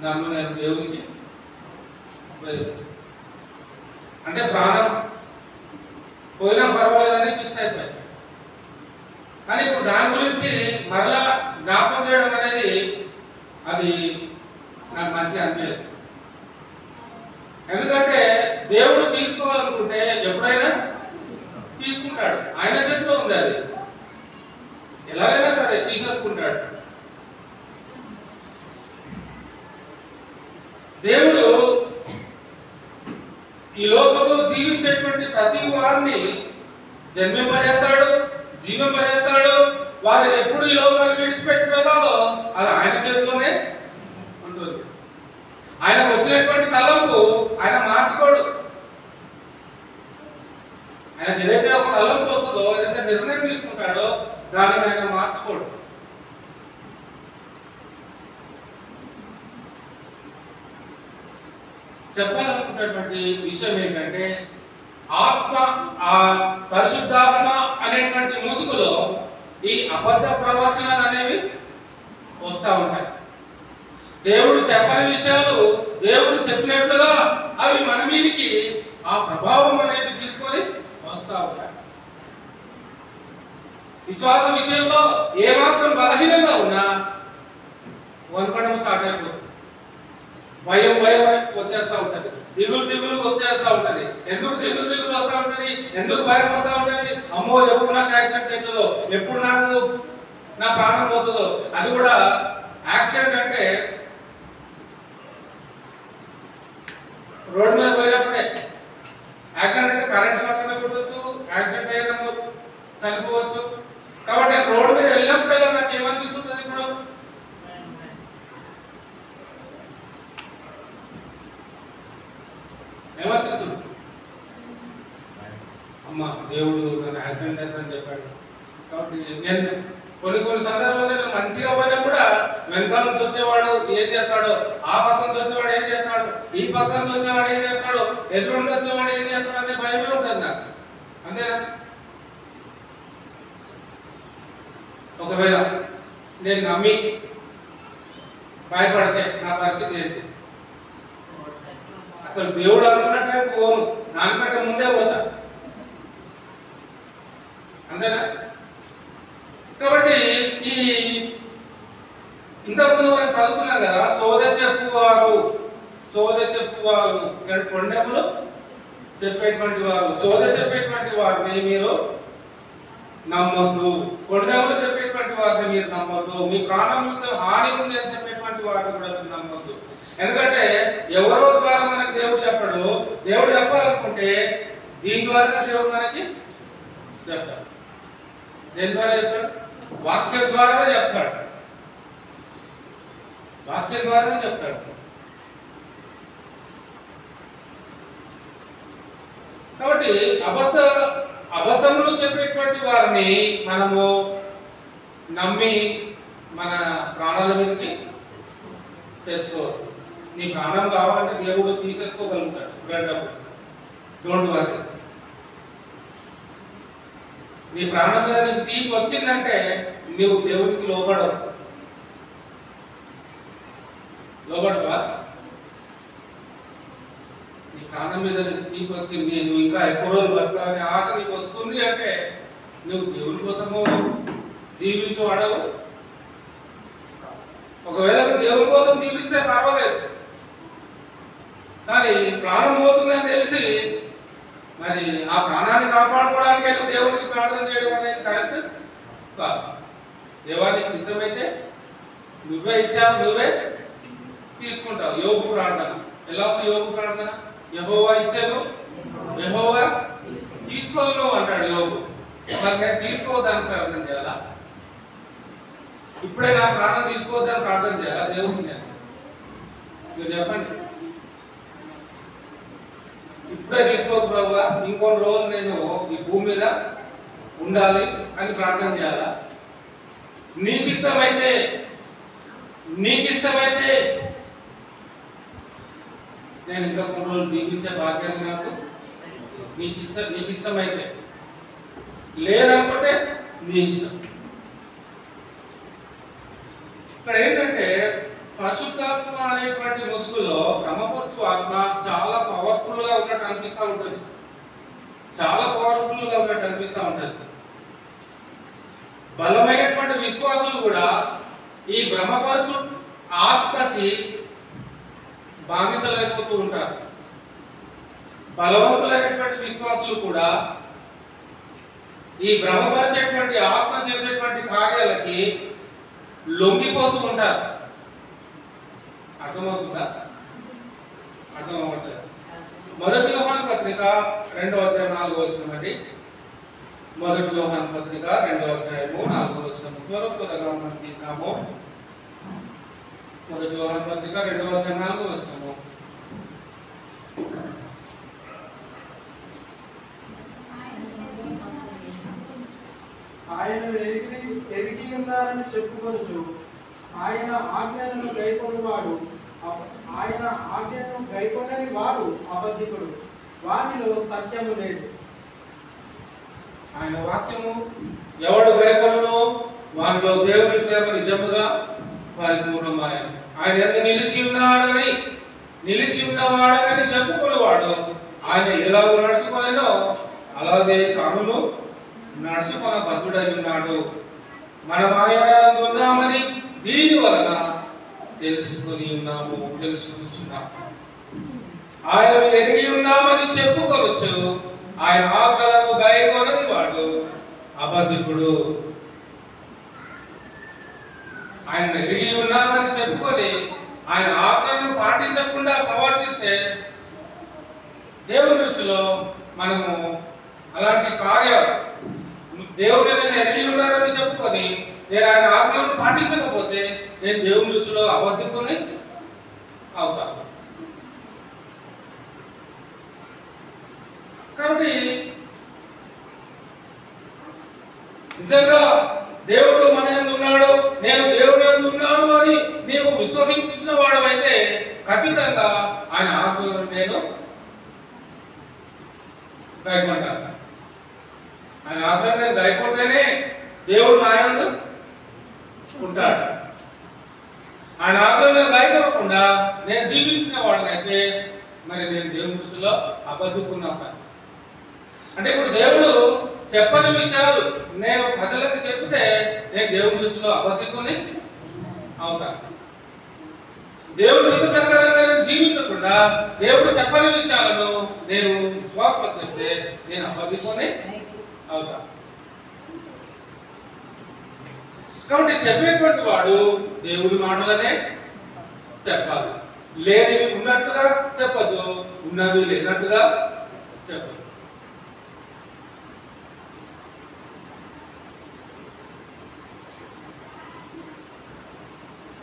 నన్ను నేను దేవునికి అంటే ప్రాణం పోయినా పర్వాలేదని ఫిక్స్ అయిపోయాయి. కానీ ఇప్పుడు దాని గురించి మరలా జ్ఞాపకం చేయడం అనేది అది నాకు మంచిగా అనిపించదు. ఎందుకంటే దేవుడు తీసుకోవాలనుకుంటే ఎప్పుడైనా తీసుకుంటాడు, ఆయన చేతిలో ఉంది అది. ఎలాగైనా సరే తీసేసుకుంటాడు. దేవుడు ఈ లోకంలో జీవించేటువంటి ప్రతి వారిని జన్మింపజేస్తాడు, జీవింపజేస్తాడు. వారు ఎప్పుడు ఈ లోకాన్ని విడిచిపెట్టి వెళ్ళాలో అది ఆయన చేతిలోనే ఉంటుంది. ఆయనకు వచ్చినటువంటి తలంపు ఆయన మార్చుకోడు. ఆయనకు ఏదైతే ఒక తలంపు వస్తుందో, ఏదైతే నిర్ణయం తీసుకుంటాడో దానిని ఆయన మార్చుకోడు. చెప్పాలనుకున్నటువంటి విషయం ఏంటంటే ఆత్మ, ఆ పరిశుద్ధాత్మ అనేటువంటి ముసుగులో ఈ అబద్ధ ప్రవచనాలు అనేవి వస్తూ ఉంటాయి. దేవుడు చెప్పని విషయాలు దేవుడు చెప్పినట్లుగా అవి మన మీదికి ఆ ప్రభావం అనేది తీసుకొని వస్తూ ఉంటాయి. విశ్వాస విషయంలో ఏమాత్రం బలహీనంగా ఉన్నా వనపడం స్టార్ట్ అయిపోతుంది. భయం వచ్చేస్తూ ఉంటది, దిగులు వచ్చేస్తూ ఉంటది. ఎందుకు దిగులు వస్తూ ఉంటది, ఎందుకు భయం వస్తూ ఉంటది? అమ్మో, ఎప్పుడు నాకు యాక్సిడెంట్ అవుతుందో, ఎప్పుడు నాకు నా ప్రాణం పోతుందో. అది కూడా యాక్సిడెంట్ అంటే రోడ్డు మీద పోయినప్పుడే. యాక్సిడెంట్ అంటే కరెంట్ షాక్ అయినా కొట్టవచ్చు, యాక్సిడెంట్ అయినా చనిపోవచ్చు. కాబట్టి రోడ్డు మీద వెళ్ళినప్పుడల్లా నాకు ఏమనిపిస్తుంటది? ఇప్పుడు ఏమనిపిస్తుంది? అమ్మ, దేవుడు నన్ను యాక్సిడెంట్ అవుతుందని చెప్పాడు. కాబట్టి నేను కొన్ని సందర్భాల్లో మంచిగా పోయినా కూడా వెనకాల నుంచి వచ్చేవాడు ఏం చేస్తాడు, ఆ పక్కన నుంచి వచ్చేవాడు ఏం చేస్తాడు, ఈ పక్కన నుంచి వచ్చేవాడు ఏం చేస్తాడు, ఎదురుండి వచ్చేవాడు ఏం చేస్తాడు అనే భయమే ఉంటుంది నాకు. అంతేనా? ఒకవేళ నేను నమ్మి భయపడితే నా పరిస్థితి ఏంటి? అసలు దేవుడు అనుకున్నట్టే పోను, నాకంటే ముందే పోతా. అంతేనా? కాబట్టి ఈ ఇంతకుముందు మనం చదువుకున్నాం కదా, సోద చెప్పువారు కొండెములు చెప్పేటువంటి వారు, సోద చెప్పేటువంటి వారిని మీరు నమ్మొద్దు. కొండెములు చెప్పేటువంటి వారిని మీరు నమ్మొద్దు. మీ ప్రాణంలో హాని ఉంది అని చెప్పేటువంటి వారిని కూడా మీరు నమ్మొద్దు. ఎందుకంటే ఎవరో ద్వారా మనకు దేవుడు చెప్పడు. దేవుడు చెప్పాలనుకుంటే దీని ద్వారా దేవుడు మనకి చెప్తాడు. దేని ద్వారా చెప్తాడు? వాక్యం ద్వారా చెప్తాడు. వాక్యం ద్వారానే చెప్తాడు. కాబట్టి అబద్ధములు చెప్పేటువంటి వారిని మనము నమ్మి మన ప్రాణాల మీదకి తెచ్చుకోవాలి. నీ ప్రాణం కావాలంటే దేవుడు తీసేసుకోగలుగుతాడు. Don't worry. నీ ప్రాణం మీద నీకు తీపి వచ్చిందంటే నువ్వు దేవుడికి లోబడవా? నీ ప్రాణం మీద నీకు తీపి వచ్చింది, నువ్వు ఇంకా ఎక్కువ రోజులు బతకాలనే ఆశ నీకు వస్తుంది అంటే నువ్వు దేవుని కోసము జీవించు అడవు. ఒకవేళ నువ్వు దేవుని కోసం జీవిస్తే పర్వాలేదు, కానీ ప్రాణం పోతుందని తెలిసి మరి ఆ ప్రాణాన్ని కాపాడుకోవడానికి నువ్వు దేవుడికి ప్రార్థన చేయడం అనేది కరెక్ట్ కాదు. దేవానికి సిద్ధమైతే నువ్వే ఇచ్చావు, నువ్వే తీసుకుంటావు. యోగు ప్రార్థన ఎలా ఉంది? యోగు ప్రార్థన యెహోవా ఇచ్చాను, యెహోవా తీసుకోను అంటాడు యోగు. మరి నేను తీసుకోవద్దని ప్రార్థన చేయాలా? ఇప్పుడే నా ప్రాణం తీసుకోవద్దని ప్రార్థన చేయాలా దేవుడికి? నేను మీరు చెప్పండి. ఇప్పుడే తీసుకోవద్దు ప్రభువా, ఇంకొన్ని రోజులు నేను ఈ భూమి మీద ఉండాలి అని ప్రార్థన చేయాలా? నీ చిత్తమైతే, నీకు ఇష్టమైతే నేను ఇంకా కొన్ని రోజులు జీవించే భాగ్యం నాకు నీకు ఇష్టమైతే, లేదనుకుంటే నీ ఇష్టం. ఇక్కడ ఏంటంటే పరిశుద్ధాత్మ అనేటువంటి ముసుగులో బ్రహ్మపరచు ఆత్మ చాలా పవర్ఫుల్ గా ఉన్నట్టు అనిపిస్తూ ఉంటుంది. బలమైనటువంటి విశ్వాసులు కూడా ఈ బ్రహ్మపరచు ఆత్మకి బానిసలైపోతూ ఉంటారు. బలవంతులైనటువంటి విశ్వాసులు కూడా ఈ భ్రమపరిచేటువంటి ఆత్మ చేసేటువంటి కార్యాలకి లొంగిపోతూ ఉంటారు. అర్థమవుతుందా? అర్థమవుతుంది. మొదటి యోహాను పత్రిక 2వ అధ్యాయం 4వ వచనం అండి. మొదటి యోహాను పత్రిక 2వ అధ్యాయము 4వ వచనం. త్వరగా మనం తీద్దాము. మొదటి యోహాను పత్రిక 2వ అధ్యాయం 4వ వచనము. ఆయన ఎరిగి ఉన్నారని చెప్పుకొనుచు ఆయన ఆజ్ఞలను గైకొనువాడు ఆయన ఆజ్ఞను గైకొనని వాడు అబద్ధికుడు, వానిలో సత్యము లేదు. ఆయన వాక్యము ఎవడు గైకొనునో వానిలో దేవుని ప్రేమ నిజముగా పరిపూర్ణమాయ. ఆయన ఎంత నిలిచి ఉన్నవాడని చెప్పుకునేవాడు ఆయన ఎలాగో నడుచుకోలేనో అలాగే తాను నడుచుకున్న భద్రుడై ఉన్నాడు. మనం ఆయన ఉన్నామని దీని వలన తెలుసుకుంటున్నాము. ఆయన ఎరిగి ఉన్నామని చెప్పుకోవచ్చు. ఆయన ఆజ్ఞలను గైకొనని వాడు అబద్ధికుడు. ఆయన ఎరిగి ఉన్నామని చెప్పుకొని ఆయన ఆజ్ఞలను పాటించకుండా ప్రవర్తిస్తే దేవుని దృష్టిలో మనము అలాంటి కార్యాలు దేవుని ఎరిగి ఉన్నారని చెప్పుకొని నేను ఆయన ఆజ్ఞలను పాటించకపోతే నేను దేవుని దృష్టిలో అబద్ధికుని అవుతాను. కాబట్టి నిజంగా దేవుడు మన యందు ఉన్నాడు, నేను దేవుని యందు ఉన్నాను అని నీవు విశ్వసించిన వాడు అయితే ఖచ్చితంగా ఆయన ఆజ్ఞలను నేను గైకొంటాను. ఆయన ఆజ్ఞలను నేను గైకొంటేనే దేవుడు నా యందు ఉంటాడు. ఆయన ఆజ్ఞలను గైకొనకుండా నేను జీవించిన వాడినైతే మరి నేను దేవుని దృష్టిలో అబద్ధికున్నాను. అంటే ఇప్పుడు దేవుడు చెప్పని విషయాలు నేను ప్రజలకు చెప్తే నేను దేవుని దృష్టిలో అబద్ధికుని అవుతాను. దేవుని చిత్త ప్రకారంగా నేను జీవించకుండా దేవుడు చెప్పని విషయాలను నేను విశ్వాసం చెప్తే నేను అబద్ధికుని అవుతాను. కాబట్టి చెప్పేటువంటి వాడు దేవుడి మాటలనే చెప్పాలి. లేనివి ఉన్నట్టుగా చెప్పదు, ఉన్నవి లేనట్టుగా చెప్పదు.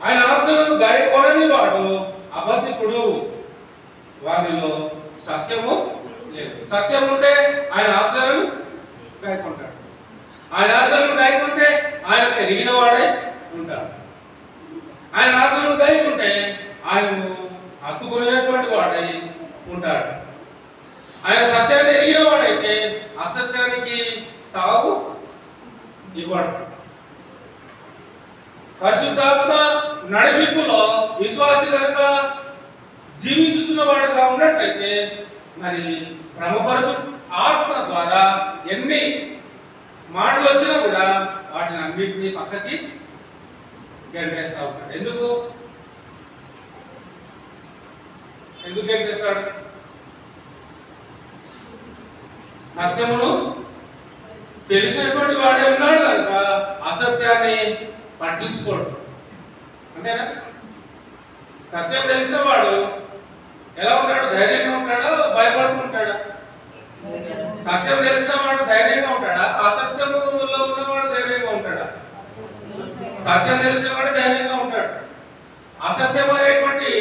ఆయన ఆజ్ఞలను గైకొనని వాడు అబద్ధికుడు, వారిలో సత్యము లేదు. సత్యం ఉంటే ఆయన ఆజ్ఞలను గైకొంటాడు. ఆయన ఆజ్ఞలను గైకొంటే ఆయన ఎరిగిన వాడే ఉంటాడు. ఆయన ఆజ్ఞలను గైకొంటే ఆయనను హత్తుకునేటువంటి వాడై ఉంటాడు. ఆయన సత్యాన్ని ఎరిగిన వాడైతే అసత్యానికి తావు ఇవ్వడు. పరిశుద్ధాత్మ నడిపింపులో విశ్వాసి కనుక జీవించుతున్న వాడుగా ఉన్నట్లయితే మరి బ్రహ్మపరచు ఆత్మ ద్వారా ఎన్ని మాటలు వచ్చినా కూడా వాటిని అన్నింటినీ పక్కకి గంటేస్తా ఉంటాడు. ఎందుకు గంటేస్తాడు? సత్యమును తెలిసినటువంటి వాడే ఉన్నాడు కనుక అసత్యాన్ని పట్టించుకోడు. అంతేనా? సత్యం తెలిసిన వాడు ఎలా ఉంటాడు? ధైర్యంగా ఉంటాడా, భయపడుతుంటాడా? సత్యం తెలిసిన వాడు ధైర్యంగా ఉంటాడా, అసత్యములో ఉన్నవాడు ధైర్యంగా ఉంటాడా? సత్యం తెలిసిన వాడు ధైర్యంగా ఉంటాడు. అసత్యం అనేటువంటి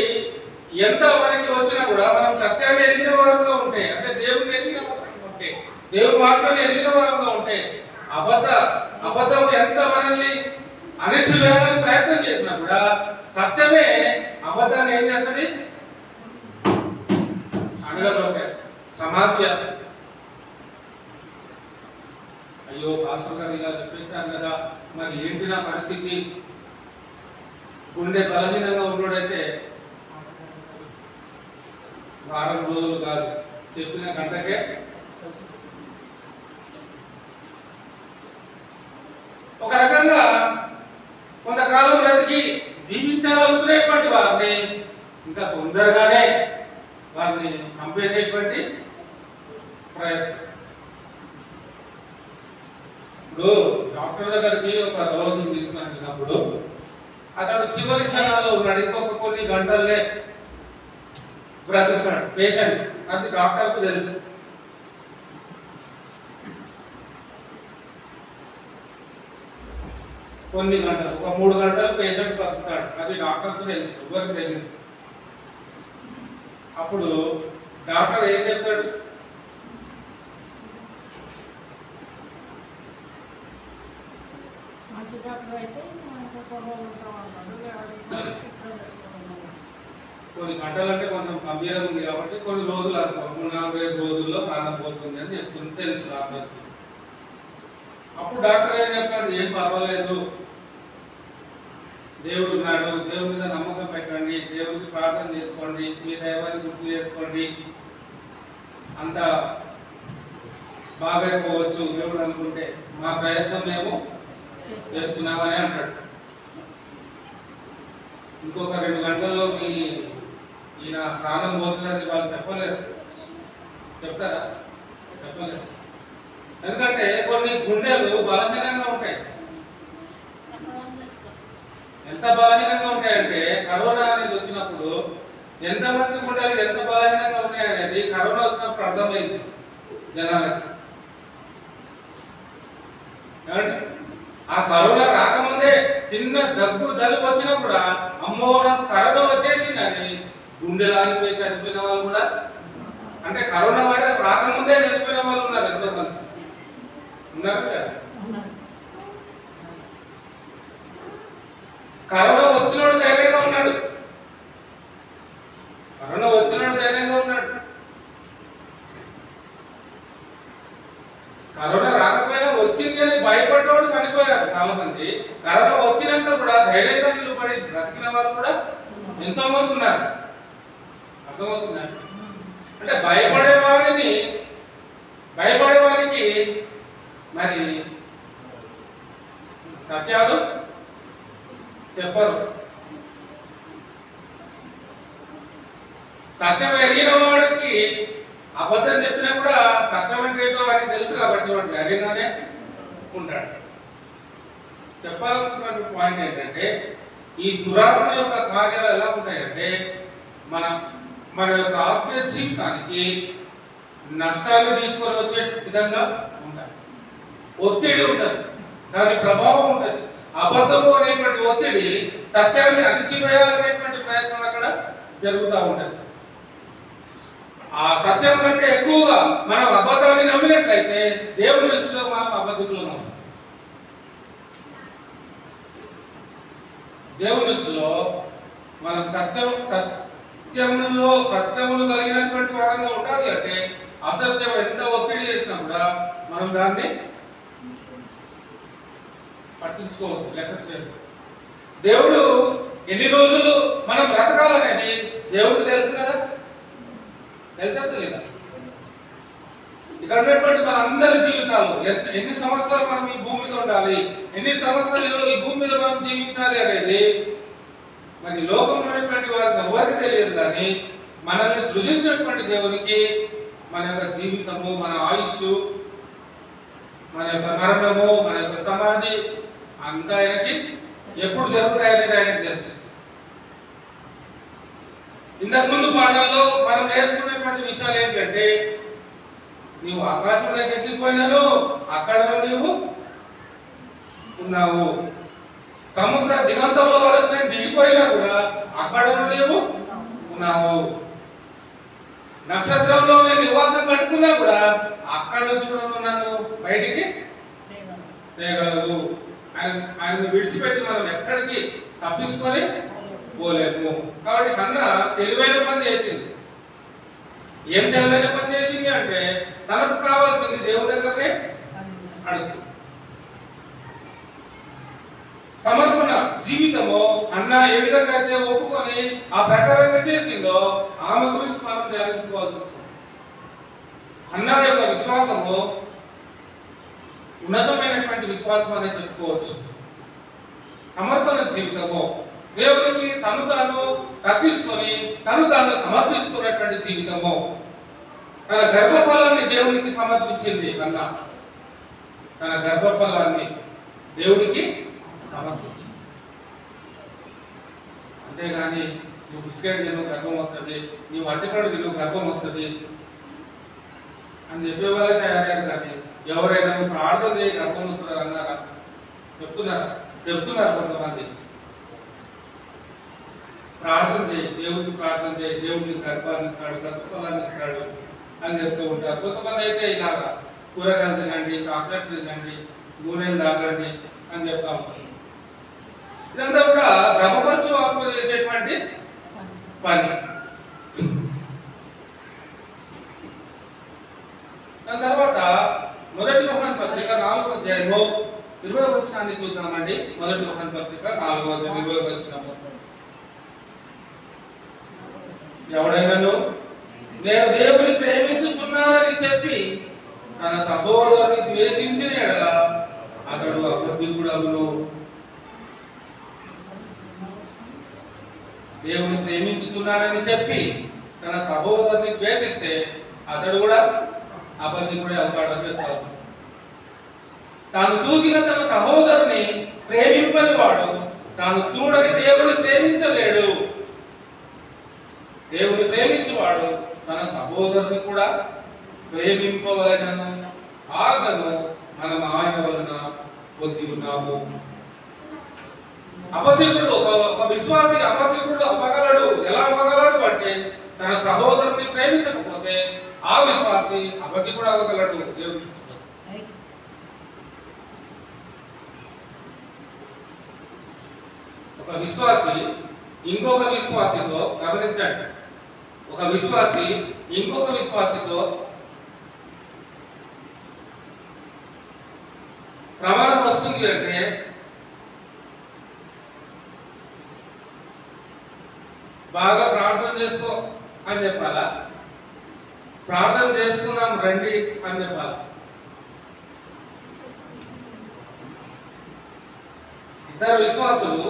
ఎంత మనకి వచ్చినా కూడా మనం సత్యాన్ని ఎదిగిన వారంగా ఉంటే, అంటే దేవుని ఎదిగిన వారంగా ఉంటే, దేవుని వాక్యాన్ని ఎదిగిన వారంగా ఉంటే, అబద్ధం ఎంత మనల్ని అణిచివేయాలని ప్రయత్నం చేసినా కూడా సత్యమే అబద్ధాన్ని ఏం చేస్తుంది? అనగదొక్కేస్తుంది, సమాధి చేస్తుంది. అయ్యో పాస్టర్ గారు ఇలా చెప్పేశారు కదా, మరి ఏంటి నా పరిస్థితి? గుండె బలహీనంగా ఉన్నోడైతే వారం రోజులు కాదు, చెప్పిన గంటకే ఒక రకంగా కొంతకాలం బ్రతికి జీవించాలనుకునేటువంటి వారిని ఇంకా తొందరగానే వారిని చంపేసేటువంటి ప్రయత్నం. ఇప్పుడు డాక్టర్ దగ్గరికి ఒక రోగిని తీసుకున్నప్పుడు అతడు చివరి క్షణాల్లో ఉన్నాడు, ఇంకొక కొన్ని గంటలే బ్రతుకుతాడు పేషెంట్, అది డాక్టర్కు తెలుసు. కొన్ని గంటలు, ఒక 3 గంటలు పేషెంట్ బ్రతుకుతాడు, అది డాక్టర్కు తెలుసు, ఎవరికి తెలియదు. అప్పుడు డాక్టర్ ఏం చెప్తాడు? కొన్ని గంటలు అంటే కొంచెం గంభీరంగా ఉంది కాబట్టి కొన్ని రోజులు అనుకో, 4-5 రోజుల్లో ప్రాణం పోతుంది అని చెప్తుంది, తెలుసు డాక్టర్కి. అప్పుడు డాక్టర్ ఏం చెప్తాడు? ఏం పర్వాలేదు, దేవుడు ఉన్నాడు, దేవుడి మీద నమ్మకం పెట్టండి, దేవుడికి ప్రార్థన చేసుకోండి, మీ దైవాన్ని గుర్తు చేసుకోండి, అంత బాగైపోవచ్చు దేవుడు అనుకుంటే, మా ప్రయత్నం మేము చేస్తున్నామని అంటాడు. ఇంకొక 2 గంటల్లో ఈయన ప్రాణం పోతుందని వాళ్ళు చెప్పలేరు. చెప్తారా? చెప్పలేరు. ఎందుకంటే కొన్ని గుండెలు బలహీనంగా ఉంటాయి. ఎంత బలహీనంగా ఉంటాయంటే, కరోనా అనేది వచ్చినప్పుడు ఎంతమంది గుండెలు ఎంత బలహీనంగా ఉన్నాయనేది కరోనా వచ్చినప్పుడు అర్థమైంది జనాలకి. ఆ కరోనా రాకముందే చిన్న దగ్గు జలుబు వచ్చినా కూడా అమ్మో నాకు కరోనా వచ్చేసిందని గుండెలు ఆగిపోయి చనిపోయిన వాళ్ళు కూడా, అంటే కరోనా వైరస్ రాకముందే చనిపోయిన వాళ్ళు ఉన్నారు. ఎంతోమంది ఉన్నారు కదా. కరోనా వచ్చినోడు ధైర్యంగా ఉన్నాడు, కరోనా వచ్చినోడు ధైర్యంగా ఉన్నాడు. కరోనా రాకపోయినా వచ్చింది అని భయపడ్డవాడు చనిపోయారు చాలా మంది. కరోనా వచ్చినాక కూడా ధైర్యంగా నిలబడి బ్రతికిన వాళ్ళు కూడా ఎంతో మంది ఉన్నారు. అర్థమవుతున్నారు? అంటే భయపడే వారికి మరి సత్యాలు చెప్పరు. సత్యం ఎరిగిన వాడికి అబద్ధం చెప్పినా కూడా సత్యం అంటే ఏంటో వారికి తెలుసు కాబట్టి వాడు ధైర్యంగానే ఉంటాడు. చెప్పాలనుకున్న పాయింట్ ఏంటంటే, ఈ దురాత్మ యొక్క కార్యాలు ఎలా ఉంటాయంటే మన యొక్క ఆత్మీయ జీవితానికి నష్టాలు తీసుకొని వచ్చే విధంగా ఉంటాయి. ఒత్తిడి ఉంటుంది, దాని ప్రభావం ఉంటుంది. అబద్ధము అనేటువంటి ఒత్తిడి సత్యాన్ని అణిచివేయాలనేటువంటి ప్రయత్నం అక్కడ జరుగుతూ ఉంటుంది. ఆ సత్యం కంటే ఎక్కువగా మనం అబద్ధాన్ని నమ్మినట్లయితే దేవుని దృష్టిలో మనం అబద్ధికులు ఉన్నాం. దేవుని దృష్టిలో మనం సత్యములు కలిగినటువంటి వారంగా ఉండాలి. అంటే అసత్యం ఎంత ఒత్తిడి చేసినా కూడా మనం దాన్ని పట్టించుకోవద్దు, లెక్క చేయదు. దేవుడు ఎన్ని రోజులు మనం బ్రతకాలనేది దేవుడికి తెలుసు కదా, తెలుసా లేదా? ఇక్కడ ఉన్నటువంటి మన అందరి జీవితాలు ఎన్ని సంవత్సరాలు మనం ఈ భూమి మీద ఉండాలి, ఎన్ని సంవత్సరాలు ఈ భూమి మీద మనం జీవించాలి అనేది మరి లోకంలో ఉన్నటువంటి వారికి ఎవరికి తెలియదు. కానీ మనల్ని సృజించినటువంటి దేవునికి మన యొక్క జీవితము, మన ఆయుష్, మన యొక్క మరణము, మన యొక్క సమాధి అంతా ఆయనకి ఎప్పుడు జరుగుతాయనేది ఆయనకు తెలుసు. ఇంతకుముందు పాఠాల్లో మనం నేర్చుకున్నటువంటి విషయాలు ఏంటంటే, నీవు ఆకాశంలోకి ఎక్కిపోయినాను అక్కడ నీవు ఉన్నావు, సముద్ర దిగంతంలో వరకు నేను దిగిపోయినా కూడా అక్కడ నీవు ఉన్నావు, నక్షత్రంలో నేను నివాసం కట్టుకున్నా కూడా అక్కడ నుంచి కూడా ఉన్నాను, బయటికి తేగలవు. ఆయన విడిచిపెట్టి మనం ఎక్కడికి తప్పించుకొని పోలేము. కాబట్టి హన్నా తెలివైన పని చేసింది. ఏం తెలివైన పని చేసింది అంటే, తనకు కావాల్సింది దేవుడి దగ్గరనే అడుగుతుంది. సమర్పణ జీవితము అన్న ఏ విధంగా అయితే ఒప్పుకొని ఆ ప్రకారంగా చేసిందో ఆమె గురించి మనం ధ్యానించుకోవాల్సి వస్తుంది. అన్న యొక్క విశ్వాసము ఉన్నతమైనటువంటి విశ్వాసం అనే చెప్పుకోవచ్చు. సమర్పణ జీవితము దేవునికి తను తాను తగ్గించుకొని తను తాను సమర్పించుకున్నటువంటి జీవితము. తన గర్భఫలాన్ని దేవునికి సమర్పించింది అన్న. తన గర్భఫలాన్ని దేవుడికి సమర్పించింది. అంతేగాని నువ్వు బిస్కెట్ తిను గర్భం వస్తుంది, నువ్వు అరటిపండు తిను గర్భం వస్తుంది అని చెప్పేవాళ్ళే తయారయ్యారు. కానీ ఎవరైనా నువ్వు ప్రార్థన చేయి గర్భం వస్తుంది అన్నారా? చెప్తున్నారు కొంతమంది. ప్రార్థన చేయి, దేవుడికి ప్రార్థన చేయి, దేవుడిని గర్భాన్ని ఇస్తాడు, గర్భఫలాన్ని ఇస్తాడు అని చెప్తూ ఉంటారు. కొంతమంది అయితే ఇలాగా కూరగాయలు తినండి, చాక్లెట్ తినండి, నూనెలు తాగండి అని చెప్తా ఉంటారు. ఇదంతా కూడా బ్రహ్మపరచు ఆత్మ చేసేటువంటి పని. దాని తర్వాత మొదటి యోహాను పత్రిక 4వ అధ్యాయంలో 20వ వచనాన్ని చూద్దామండి. మొదటి యోహాను పత్రిక 4వ అధ్యాయం 20వ వచనము. ఎవడైనాను నేను దేవుని ప్రేమించుచున్నానని చెప్పి తన సహోదరుని ద్వేషించిన ఎడల అతడు అబద్ధికుడగును. దేవుని ప్రేమించుచున్నానని చెప్పి తన సహోదరుని ద్వేషిస్తే అతడు కూడా అబద్ధికుడే అవుతాడని చెప్తారు. తాను చూసిన తన సహోదరుని ప్రేమింపని వాడు తాను చూడని దేవుని ప్రేమించలేడు. దేవుని ప్రేమించేవాడు తన సహోదరుని కూడా ప్రేమింపవలెనను ఆజ్ఞను మనం ఆయన వలన పొంది ఉన్నాము. అబద్ధికుడు ఒక విశ్వాసి అబద్ధికుడు అవ్వగలడు. ఎలా అవ్వగలడు అంటే తన సహోదరుని ప్రేమించకపోతే ఆ విశ్వాసి అబద్ధికుడు అవ్వగలడు. ఒక విశ్వాసి ఇంకొక విశ్వాసితో, గమనించండి, ఒక విశ్వాసి ఇంకొక విశ్వాసితో ప్రమాణం వస్తుంది అంటే బాగా ప్రార్థన చేసుకో అని చెప్పాలా? ప్రార్థన చేసుకున్నాం రండి అని చెప్పాలా? ఇద్దరు విశ్వాసులు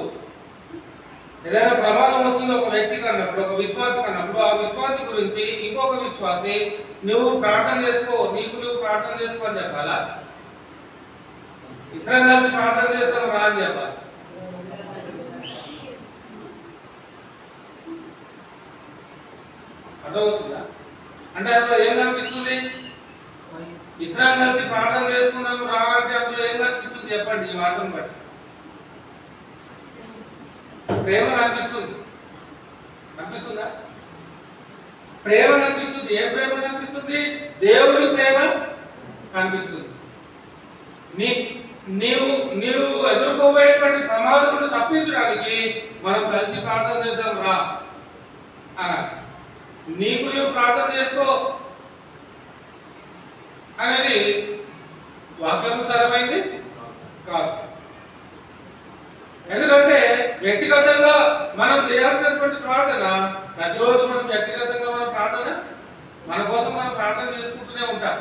ఏదైనా ప్రమాణం వస్తుంది ఒక వ్యక్తికి అన్నప్పుడు, ఒక విశ్వాసి అన్నప్పుడు, ఆ విశ్వాసి గురించి ఇంకొక విశ్వాసి నువ్వు ప్రార్థన చేసుకో, నువ్వు ప్రార్థన చేసుకో అని చెప్పాలా? ఇద్దరం కలిసి ప్రార్థన చేస్తాం రా అని చెప్పాలి. అర్థమవుతుందా? అంటే అందులో ఏం కనిపిస్తుంది? ఇద్దరం కలిసి ప్రార్థన చేసుకున్నాము రా అంటే అందులో ఏం కనిపిస్తుంది చెప్పండి? ఈ వాటిని బట్టి ప్రేమ కనిపిస్తుంది. కనిపిస్తుందా? ప్రేమ కనిపిస్తుంది. ఏ ప్రేమ కనిపిస్తుంది? దేవుని ప్రేమ కనిపిస్తుంది. నీవు ఎదుర్కోబోయేటువంటి ప్రమాదములను తప్పించడానికి మనం కలిసి ప్రార్థన చేద్దాం రా అన్నారు. నీవు ప్రార్థన చేసుకో అనేది వాక్యానుసారమైంది కాదు. ఎందుకంటే వ్యక్తిగతంగా మనం చేయాల్సినటువంటి ప్రార్థన ప్రతిరోజు మనం వ్యక్తిగతంగా మన కోసం మనం ప్రార్థన చేసుకుంటూనే ఉంటాం.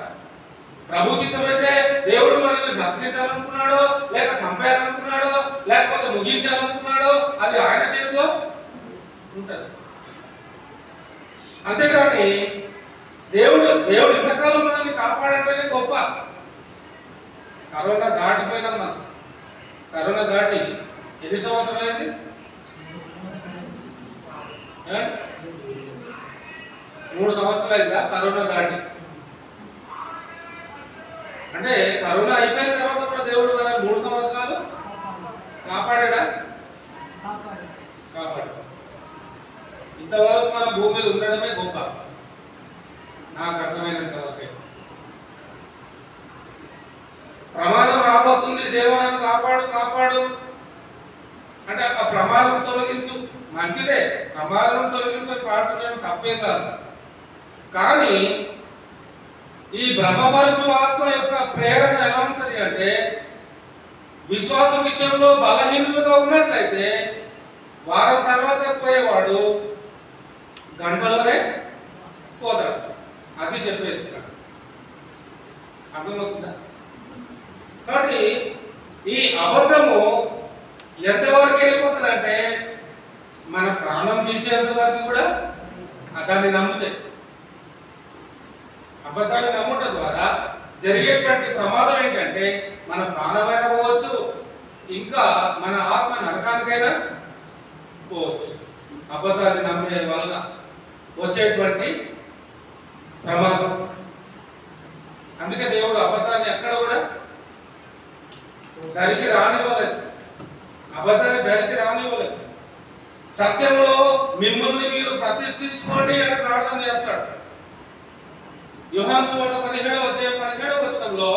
ప్రభు చిత్తమైతే దేవుడు మనల్ని బ్రతికించాలనుకున్నాడో, లేక చంపేయాలనుకున్నాడో, లేకపోతే ముగించాలనుకున్నాడో అది ఆయన చేతిలో ఉంటుంది. అంతేకాని దేవుడు ఇంతకాలం మనల్ని కాపాడంటేనే గొప్ప. కరోనా దాటిపోయినాం మనం. కరోనా దాటి ఎన్ని సంవత్సరాలు అయింది? 3 సంవత్సరాలు అయిందా కరోనా దాటి? అంటే కరోనా అయిపోయిన తర్వాత కూడా దేవుడు మన 3 సంవత్సరాలు కాపాడా? కాపాడు. ఇంతవరకు మన భూమి మీద ఉండడమే గొప్ప, నాకు అర్థమైనంత వరకే. ప్రమాదం రాబోతుంది, దేవాలను కాపాడు అంటే ఆ ప్రమాదం తొలగించు, మంచిదే. ప్రమాదం తొలగించు ప్రార్థన తప్పేం కాదు. కానీ ఈ బ్రహ్మపరచు ఆత్మ యొక్క ప్రేరణ ఎలా ఉంటుంది అంటే, విశ్వాస విషయంలో బలహీనులుగా ఉన్నట్లయితే వారం తర్వాత పోయేవాడు గంటలోనే పోతాడు. అది చెప్పేది అర్థమవుతుందా? కాబట్టి ఈ అబద్ధము ఎంతవరకు వెళ్ళిపోతుంది అంటే మన ప్రాణం తీసేంత వరకు కూడా దాన్ని నమ్ముతాయి. అబద్ధాన్ని నమ్ముట ద్వారా జరిగేటువంటి ప్రమాదం ఏంటంటే మన ప్రాణమైన పోవచ్చు, ఇంకా మన ఆత్మ నరకానికైనా పోవచ్చు. అబద్ధాన్ని నమ్మే వలన వచ్చేటువంటి ప్రమాదం. అందుకే దేవుడు అబద్ధాన్ని ఎక్కడ కూడా గరికి రానివ్వలేదు, అబద్ధాన్ని గరికి రానివ్వలేదు. సత్యంలో మిమ్మల్ని మీరు ప్రతిష్ఠించుకోండి అని ప్రార్థన చేస్తాడు. యోహాను సువార్త 17వ అధ్యాయం 17వ వచనంలో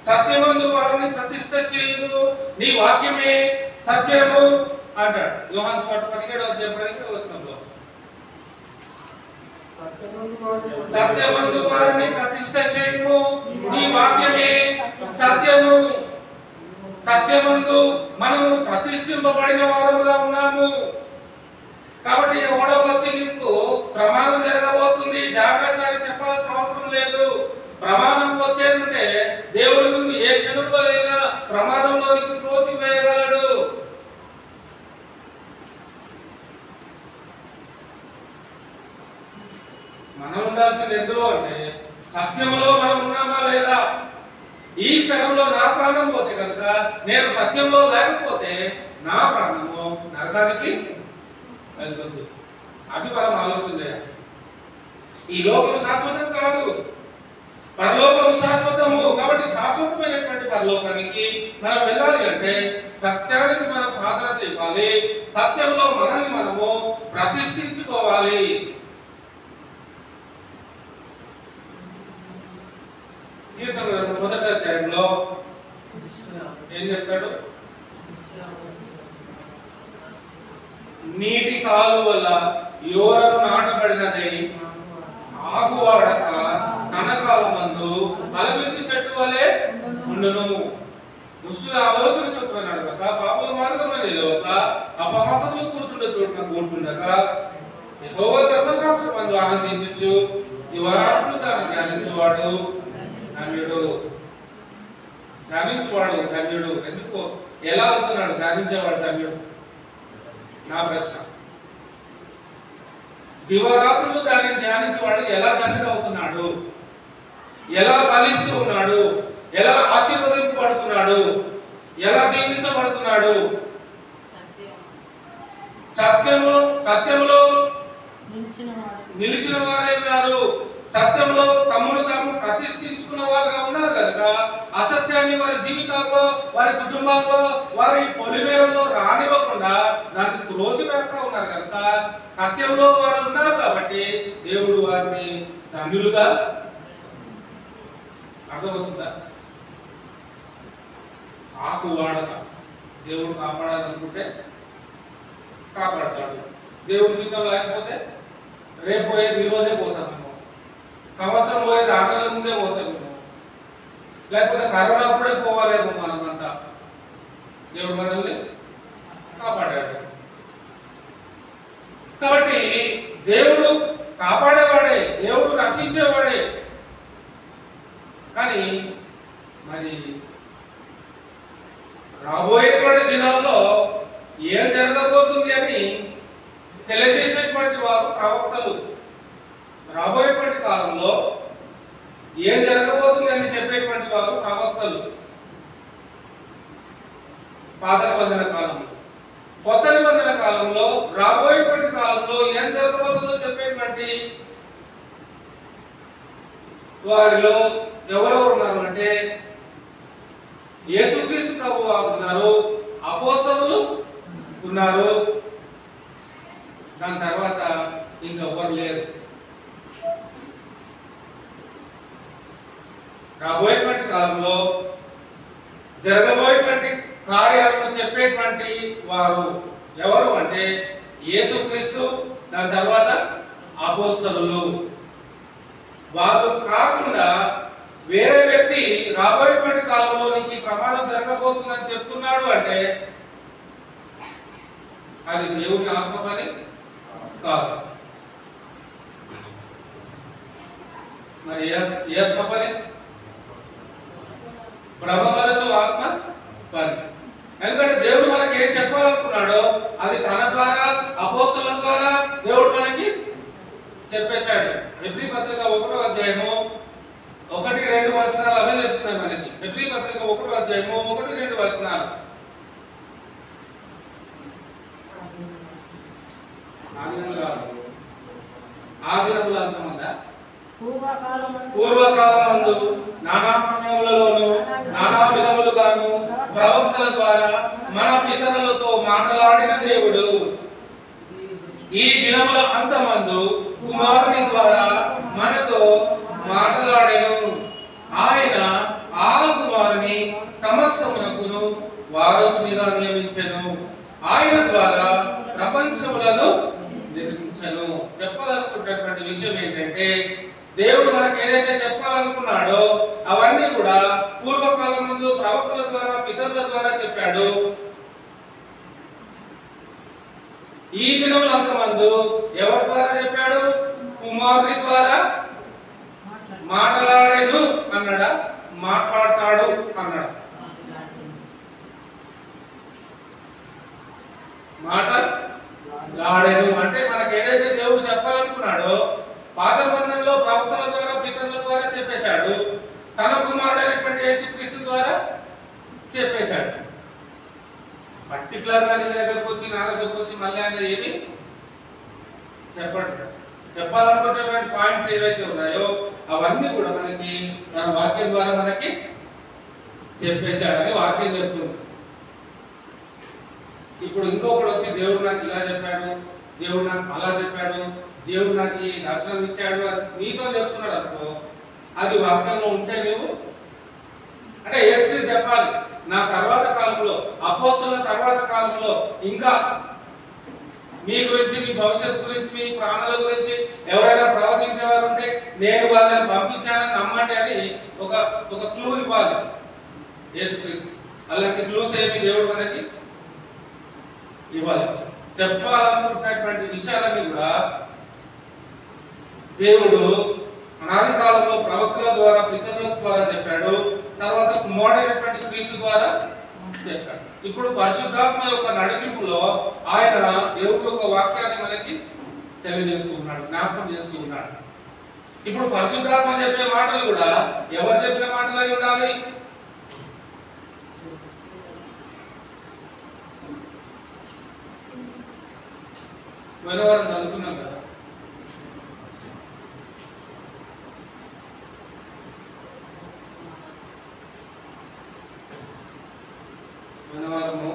సత్యమందు వారిని ప్రతిష్ఠ చేయును, నీ వాక్యమే సత్యము అంటాడు. యోహాను సువార్త 17వ అధ్యాయం 17వ వచనంలో సత్యమందు వారిని ప్రతిష్ఠ చేయుము, నీ వాక్యమే సత్యము. సత్యమందు మనము ప్రతిష్ఠింపబడిన వారముగా ఉన్నాము. కాబట్టి ఎవడో వచ్చి నీకు ప్రమాదం జరగబోతుంది జాగ్రత్త అని చెప్పాల్సిన అవసరం లేదు. ప్రమాదం వచ్చేదంటే దేవుడి ముందు ఏ క్షణంలో అయినా ప్రమాదంలో నీకు త్రోసివేయగలడు. మనం ఉండాల్సింది ఎందులో అంటే సత్యంలో మనం ఉన్నామా లేదా. ఈ క్షణంలో నా ప్రాణం పోతే కనుక నేను సత్యంలో లేకపోతే నా ప్రాణము నరకానికి వెళ్తుంది. అది మనం ఆలోచన చేయాలి. ఈ లోకం శాశ్వతం కాదు, పరలోకం శాశ్వతము. కాబట్టి శాశ్వతమైనటువంటి పరలోకానికి మనం వెళ్ళాలి అంటే సత్యానికి మనం ప్రాధాన్యత ఇవ్వాలి, సత్యంలో మనల్ని మనము ప్రతిష్ఠించుకోవాలి. కీర్తన గ్రంథం 1వ అధ్యాయంలో ఏం చెప్తాడు? నీటి కాలువల యోరను నాటబడినదై ఆకువాడక కనకాలమందు ఫలమిచ్చి చెట్టు వలె ఉండును. దుష్టుల ఆలోచన చొప్పున నడవక, పాపుల మార్గంలో నిలవక, అపహాసంలో కూర్చుండే చోటున కూర్చుండక, యెహోవా ధర్మశాస్త్రమందు ఆనందించు, దివారాత్రులు దాన్ని ధ్యానించువాడు ధన్యుడు. ధ్యానించువాడు ధన్యుడు. ఎందుకు, ఎలా అవుతున్నాడు ధ్యానించేవాడు ధన్యుడు? నా ప్రశ్న. దివారాత్రులు దాన్ని ధ్యానించేవాడు ఎలా ధన్యుడు అవుతున్నాడు? ఎలా ఫలిస్తూ ఉన్నాడు? ఎలా ఆశీర్వదింపబడుతున్నాడు? ఎలా దీవించబడుతున్నాడు? సత్యములో నిలిచిన వారై ఉన్నారు. సత్యంలో తమ్ముడు తాము ప్రతిష్ఠించుకున్న వారుగా ఉన్నారు కనుక అసత్యాన్ని వారి జీవితాల్లో, వారి కుటుంబాల్లో, వారి పొలిమేరలో రానివ్వకుండా దాన్ని త్రోసివేస్తా ఉన్నారు కనుక సత్యంలో వారు ఉన్నారు కాబట్టి దేవుడు వారిని ధన్యులుగా. అర్థమవుతుందా? ఆకు వాడక దేవుడు కాపాడాలనుకుంటే కాపాడతాడు. దేవుడి చిత్తం లేకపోతే రేపు పోయేది ఈ రోజే పోతాం మేము, సంవత్సరం పోయేది 6 నెలల ముందే పోతాం మేము, లేకపోతే కరోనా అప్పుడే పోవాలేమో మనమంతా. దేవుడు మనల్ని కాపాడాడు. కాబట్టి దేవుడు కాపాడేవాడే, దేవుడు రక్షించేవాడే. కానీ మరి రాబోయేటువంటి దినాల్లో ఏం జరగబోతుంది అని తెలియజేసేటువంటి వారు ప్రవక్తలు. రాబోయేటువంటి కాలంలో ఏం జరగబోతుంది అని చెప్పేటువంటి వారు ప్రవక్తలు. పాత నిబంధన కాలంలో, కొత్త నిబంధన కాలంలో రాబోయేటువంటి కాలంలో ఏం జరగబోతుందో చెప్పేటువంటి వారిలో ఎవరెవరు ఉన్నారు అంటే యేసుక్రీస్తు ప్రభువు వారు ఉన్నారు, అపోస్తలులు ఉన్నారు, దాని తర్వాత ఇంకెవ్వరు లేరు. రాబోయేటువంటి కాలంలో జరగబోయేటువంటి కార్యాలను చెప్పేటువంటి వారు ఎవరు అంటే యేసుక్రీస్తు, దాని తర్వాత అపోస్తలులు. వారు కాకుండా వేరే వ్యక్తి రాబోయేటువంటి కాలంలో నీకు ఈ ప్రమాదం జరగబోతుందని చెప్తున్నాడు అంటే అది దేవుని ఆత్మ పని కాదు. మరి ఏ ఆత్మ పని? బ్రహ్మపరచు ఆత్మ పని. ఎందుకంటే దేవుడు మనకి ఏం చెప్పాలనుకున్నాడో అది తన ద్వారా, అపోస్తలుల ద్వారా దేవుడు మనకి చెప్పేశాడు. హెబ్రీ పత్రిక 1వ అధ్యాయము 1-2 వచనాలు అవే చెప్తున్నాయి మనకి. హెబ్రీ పత్రిక 1వ అధ్యాయం అధ్యాయము 1-2 వచనాలు. ఆదినముల అంతమందా పూర్వకాలమందు నానా సమయములలోను నానా విధములుగాను ప్రవక్తల ద్వారా మన పితరులతో మాట్లాడిన దేవుడు ఈ దినముల అంతమందు కుమారుని ద్వారా మనతో మాట్లాడెను. ఆయన ఆ కుమారుని సమస్తమునకును వారసునిగా నియమించెను. ఆయన ద్వారా ప్రపంచములను నిర్మించెను. చెప్పాలనుకున్నటువంటి విషయం ఏంటంటే, దేవుడు మనకు ఏదైతే చెప్పాలనుకున్నాడో అవన్నీ కూడా పూర్వకాలం ముందు ప్రవక్తల ద్వారా పితరుల ద్వారా చెప్పాడు. ఈ దినముల అంతమందు ఎవరి ద్వారా చెప్పాడు? కుమారుని ద్వారా మాట్లాడేను అన్నాడా? మాట్లాడతాడు అన్నాడు. మాట్లాడేను అంటే మనకు ఏదైతే దేవుడు చెప్పాలనుకున్నాడో పాత నిబంధనలో ప్రవక్తల ద్వారా పితరుల ద్వారా చెప్పేశాడు. తన కుమారుడైనటువంటి యేసుక్రీస్తు ద్వారా చెప్పేశాడు. పర్టికులర్ గా నీ దగ్గరకు వచ్చి నా దగ్గరకు వచ్చి మళ్ళీ ఆయన ఏమి చెప్పండి. చెప్పాలనుకున్నటువంటి పాయింట్స్ ఏవైతే ఉన్నాయో అవన్నీ కూడా మనకి మన వాక్యం ద్వారా మనకి చెప్పేశాడని వాక్యం చెప్తుంది. ఇప్పుడు ఇంకొకటి వచ్చి దేవుడు నాకు ఇలా చెప్పాడు, దేవుడు నాకు అలా చెప్పాడు, దేవుడు నాకు ఈ దర్శనం ఇచ్చాడు నీతో చెప్తున్నాడు అనుకో, అది వాక్యంలో ఉంటే నువ్వు అంటే యేసుక్రీస్తు చెప్పాలి. నా తర్వాత కాలంలో అపోస్తలుల తర్వాత కాలంలో ఇంకా మీ గురించి, మీ భవిష్యత్తు గురించి, మీ ప్రాణాల గురించి ఎవరైనా ప్రవచించేవారు ఉంటే నేను వాళ్ళని పంపించానని నమ్మండి అని ఒక క్లూ ఇవ్వాలి యేసుక్రీస్తు. అలాంటి క్లూస్ ఏమి దేవుడు మనకి ఇవ్వాలి. చెప్పాలనుకుంటున్నటువంటి విషయాలన్నీ కూడా దేవుడు అనాది కాలంలో ప్రవక్తల ద్వారా పితరుల ద్వారా చెప్పాడు. తర్వాత కుమారుడైనటువంటి క్రీస్తు ద్వారా చెప్పాడు. ఇప్పుడు పరిశుద్ధాత్మ యొక్క నడిపింపులో ఆయన దేవుడి యొక్క వాక్యాన్ని మనకి తెలియజేస్తూ ఉన్నాడు, జ్ఞాపకం చేస్తూ ఉన్నాడు. ఇప్పుడు పరిశుద్ధాత్మ చెప్పే మాటలు కూడా ఎవరు చెప్పిన మాటలై ఉండాలి? వెనవారం చదువుకున్నాం కదా. వెనవారము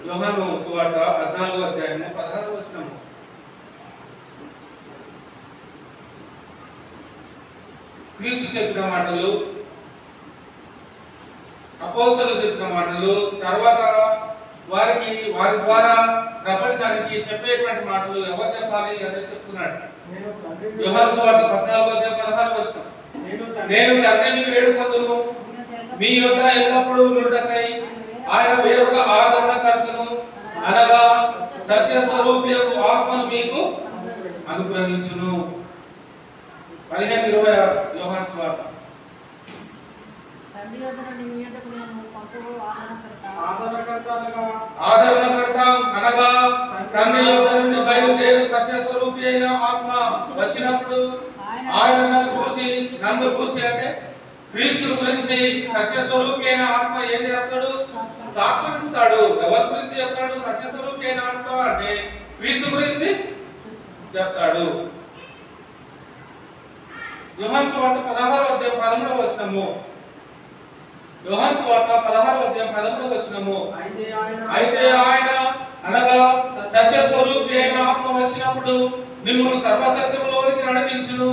యోహాను సువార్త 14వ అధ్యాయము 16వ వచనము. క్రీస్తు చెప్పిన మాటలు, అపోస్తలులు చెప్పిన మాటలు, తర్వాత వారి ద్వారా ప్రపంచానికి చెప్పేటువంటి మాటలు ఎవరు చెప్పాలి అదే చెప్తున్నాడు. యోహాను సువార్త 14వ అధ్యాయం 16వ వచనం. నేను తండ్రిని వేడుకొందును, మీ యొద్ద ఎల్లప్పుడూ నుండుటకై ఆయన వేరొక ఆదరణకర్తను అనగా సత్య స్వరూపియకు ఆత్మను మీకు అనుగ్రహించును. 15:26 యోహాను సువార్త. ఆదరణకర్త అనగా తండ్రి యొద్ద నుండి బయలుదేరు సత్య స్వరూపి అయిన ఆత్మ వచ్చినప్పుడు ఆయన నన్ను కూర్చి అంటే క్రీస్తు గురించి సత్య స్వరూపి అయిన ఆత్మ ఏం చేస్తాడు? సాక్ష్యం ఇస్తాడు. ఎవరి గురించి చెప్తాడు? సత్య స్వరూపి అయిన ఆత్మ అంటే క్రీస్తు గురించి చెప్తాడు. యోహాను సువార్త 16వ అధ్యాయం 13వ వచనము. యోహాను సువార్త 16వ అధ్యాయం 13వ వచనము. అయితే ఆయన అనగా సత్య స్వరూపి అయిన ఆత్మ వచ్చినప్పుడు మిమ్మల్ని సర్వసత్యంలోనికి నడిపించును.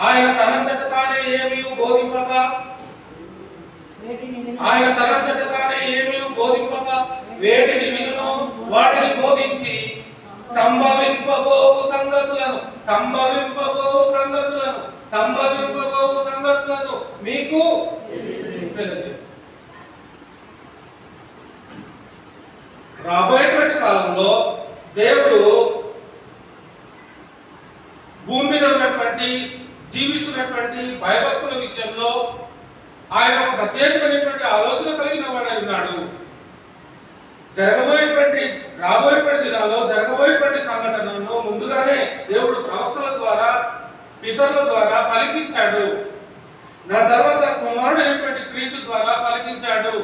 ఆయన తనంతట తానే ఏమీ బోధింపక వేటిని వినును వాటిని బోధించి సంభవింపబోవు సంగతులను మీకు తెలియదు. రాబోయేటువంటి కాలంలో దేవుడు భూమి మీద ఉన్నటువంటి జీవిస్తున్నటువంటి భయభక్తుల విషయంలో ఆయన ఒక ప్రత్యేకమైనటువంటి ఆలోచన కలిగిన వాడై ఉన్నాడు. రాబోయేటువంటి దినాల్లో జరగబోయేటువంటి సంఘటనలను ముందుగానే దేవుడు ప్రవక్తల ద్వారా పితరుల ద్వారా పలికించాడు. దాని తర్వాత కుమారుడైనటువంటి క్రీస్తు ద్వారా పలికించాడు.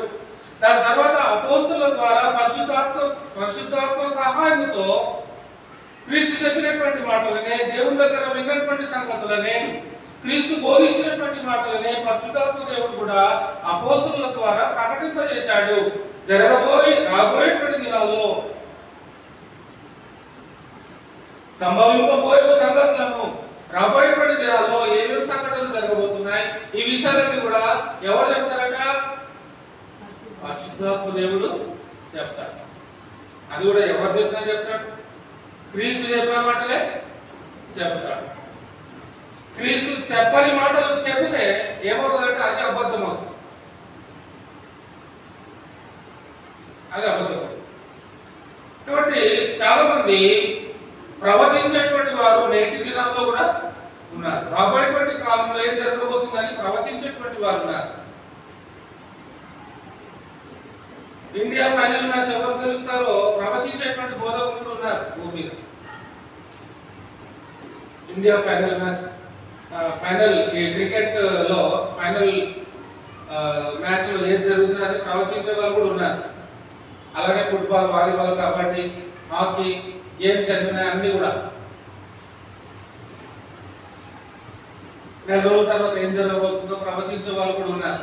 దాని తర్వాత అపోస్తలుల ద్వారా పరిశుద్ధాత్మ సహాయంతో క్రీస్తు చెప్పినటువంటి మాటలనే, దేవుని దగ్గర విన్నటువంటి సంగతులనే, క్రీస్తు బోధించినటువంటి మాటలనే పరిశుద్ధాత్మ దేవుడు కూడా అపోస్తలుల ద్వారా ప్రకటింపజేశాడు. రాబోయేటువంటి దినాల్లో సంభవింపబోయే సంగతులను, రాబోయేటువంటి దినాల్లో ఏమేమి సంఘటనలు జరగబోతున్నాయి, ఈ విషయాలన్నీ కూడా ఎవరు చెప్తారట? పరిశుద్ధాత్మ దేవుడు చెప్తాడు. అది కూడా ఎవరు చెప్పినా చెప్తాడు. క్రీస్తు చెప్పిన మాటలే చెప్తాడు. క్రీస్తు చెప్పని మాటలు చెబితే ఏమవుతుందంటే అది అబద్ధం అవుతుంది. అది అబద్ధం. కాబట్టి చాలా మంది ప్రవచించేటువంటి వారు నేటి దినాల్లో కూడా ఉన్నారు. రాబోయేటువంటి కాలంలో ఏం జరగబోతుందని ప్రవచించేటువంటి వారు ఉన్నారు. ఇండియా ఫైనల్ మ్యాచ్ ఎవరు గెలుస్తారో ప్రవచించేటువంటి బోధకులు ఉన్నారు భూమి మీద. ఇండియా ఫైనల్ మ్యాచ్, ఫైనల్ ఈ క్రికెట్ లో ఫైనల్ మ్యాచ్ లో ఏం జరుగుతుందని ప్రవచించే వాళ్ళు కూడా ఉన్నారు. అలాగే football, volleyball, kabaddi, hockey games అన్ని కూడా నెల రోజుల తర్వాత ఏం జరగబోతుందో ప్రవచించే వాళ్ళు కూడా ఉన్నారు.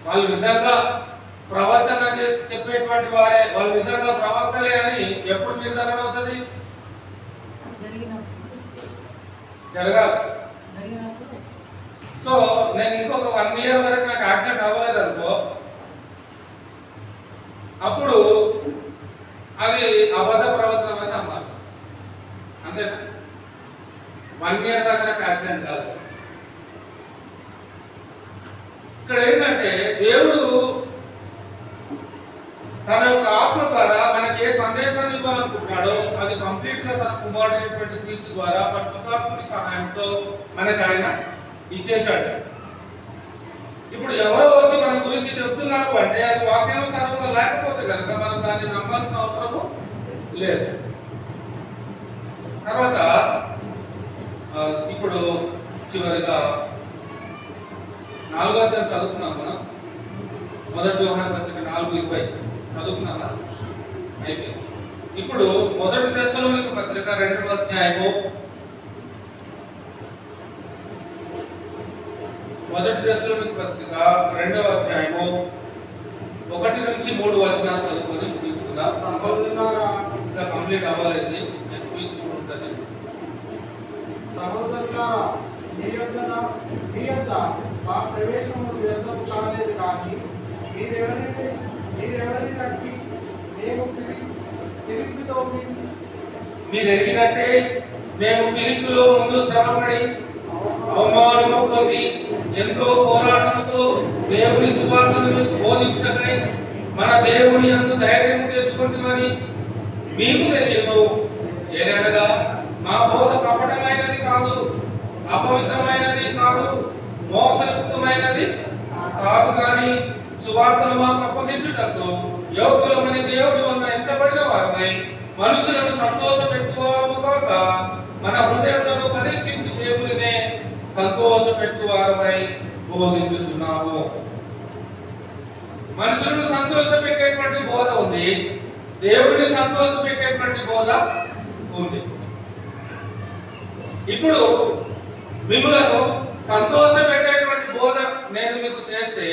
వాళ్ళు నిజంగా ప్రవచన చెప్పేటువంటి వారే, వాళ్ళు నిజంగా ప్రవక్తలే అని ఎప్పుడు నిర్ధారణ అవుతుంది? జరగాలి. సో నేను ఇంకొక 1 year వరకు నాకు యాక్సిడెంట్ అవ్వలేదు అనుకో, అప్పుడు అది అబద్ధ ప్రవచనం అని నమ్మాలి. అంతేనా? 1 year దాకా నాకు యాక్సిడెంట్ కాదు. ఇక్కడ ఏంటంటే దేవుడు తన యొక్క ఆత్మ ద్వారా మనకి ఏ సందేశాన్ని ఇవ్వాలనుకుంటున్నాడో అది కంప్లీట్ గా తన కుమారుడైనటువంటి క్రీస్తు ద్వారా పరిశుద్ధాత్మని సహాయంతో మనకు ఆయన ఇచ్చేశాడు. ఇప్పుడు ఎవరో వచ్చి మన గురించి చెప్తున్నారు అంటే అది వాక్యానుసారంగా లేకపోతే కనుక మనం దాన్ని నమ్మాల్సిన అవసరము లేదు. తర్వాత ఇప్పుడు చివరిగా 4వ అధ్యాయం చదువుకున్నాం మనం. 1 యోహాను పత్రిక 4:20 చదువుకున్నామా? అయిపోయింది. ఇప్పుడు 1 దశలోనిక పత్రిక 2వ అధ్యాయము 1 దశలోనిక పత్రిక 2వ అధ్యాయము 1 నుంచి 3 వచనాలు చదువుకొని తీసుకుందాం. ఇంకా కంప్లీట్ అవ్వలేదు, నెక్స్ట్ వీక్ కూడా ఉంటుంది. సహోదరులారా, మీ యొద్ద మా ప్రవేశము వ్యర్థము కాలేదు, కానీ మీరెవరిని బట్టి మేము మీరు ఎరిగినట్టే మేము ఫిలిప్పులో ముందు శ్రమపడి అవమానము పొంది ఎంతో పోరాటంతో దేవుని సువార్తను మీకు బోధించటకై మన దేవుని యందు ధైర్యం తెచ్చుకుంటామని మీకు తెలియను. ఏదనగా మా బోధ కపటమైనది కాదు, అపవిత్రమైనది కాదు, మోసయుక్తమైనది కాదు, కానీ సువార్తను మాకు అప్పగించుటకు యోగ్యులమని దేవుని వలన ఎంచబడిన వారమై మనుషులను సంతోషపెట్టువారము కాక మన హృదయములను పరీక్షించి దేవునినే సంతోషపెట్టువారమై బోధించుచున్నాము. మనుషులను సంతోషపెట్టేటువంటి బోధ ఉంది, దేవుడిని సంతోషపెట్టేటువంటి బోధ ఉంది. ఇప్పుడు మిమ్మలను సంతోషపెట్టేటువంటి బోధ నేను మీకు చేస్తే,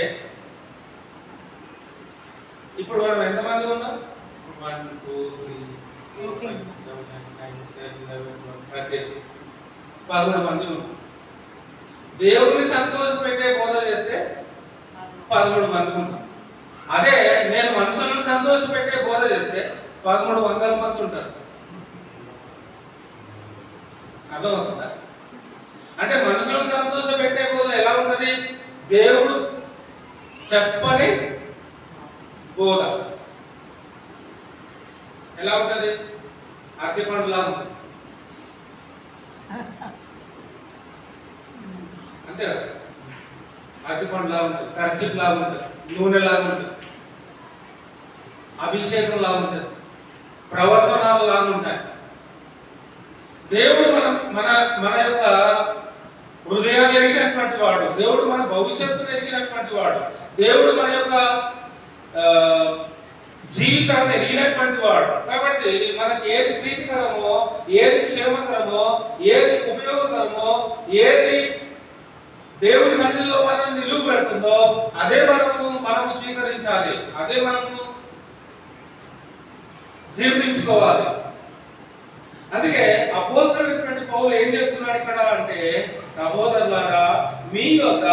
ఇప్పుడు మనం ఎంతమంది ఉన్నాం? 1 2 3 4 5 6 7 8 9 10 11 12 మంది ఉన్నాం. దేవుని సంతోషపెట్టే బోధ చేస్తే 13 మంది ఉంటాం. అదే నేను మనుషులను సంతోషపెట్టే బోధ చేస్తే 1300 మంది ఉంటారు. అర్థమవుతుందా? అంటే మనుషులను సంతోషపెట్టే బోధ ఎలా ఉన్నది? దేవుడు చెప్పని బోధ ఎలా ఉంటుంది? అరటిపండులా ఉంటుంది. అంతే కదా? అరటిపండులా ఉంటుంది, కర్చీఫ్లా ఉంటుంది, నూనెలా ఉంటుంది. అభిషేకం లాగా ఉంటుంది, ప్రవచనాలు లాగా ఉంటాయి. దేవుడు మన మన యొక్క హృదయాన్ని ఎరిగినటువంటి వాడు, దేవుడు మన భవిష్యత్తును ఎరిగినటువంటి వాడు, దేవుడు మన యొక్క జీవితాన్ని ఎరిగినటువంటి వాడు. కాబట్టి మనకి ఏది ప్రీతికరమో, ఏది క్షేమకరమో, ఏది ఉపయోగకరమో, ఏది దేవుడి సన్నిధిలో మనం నిలువ పెడుతుందో అదే మనం స్వీకరించాలి, అదే మనము జీర్ణించుకోవాలి. అందుకే అపోస్తలుడైనటువంటి పౌలు ఏం చెప్తున్నాడు ఇక్కడ అంటే, సహోదరులారా మీ యొక్క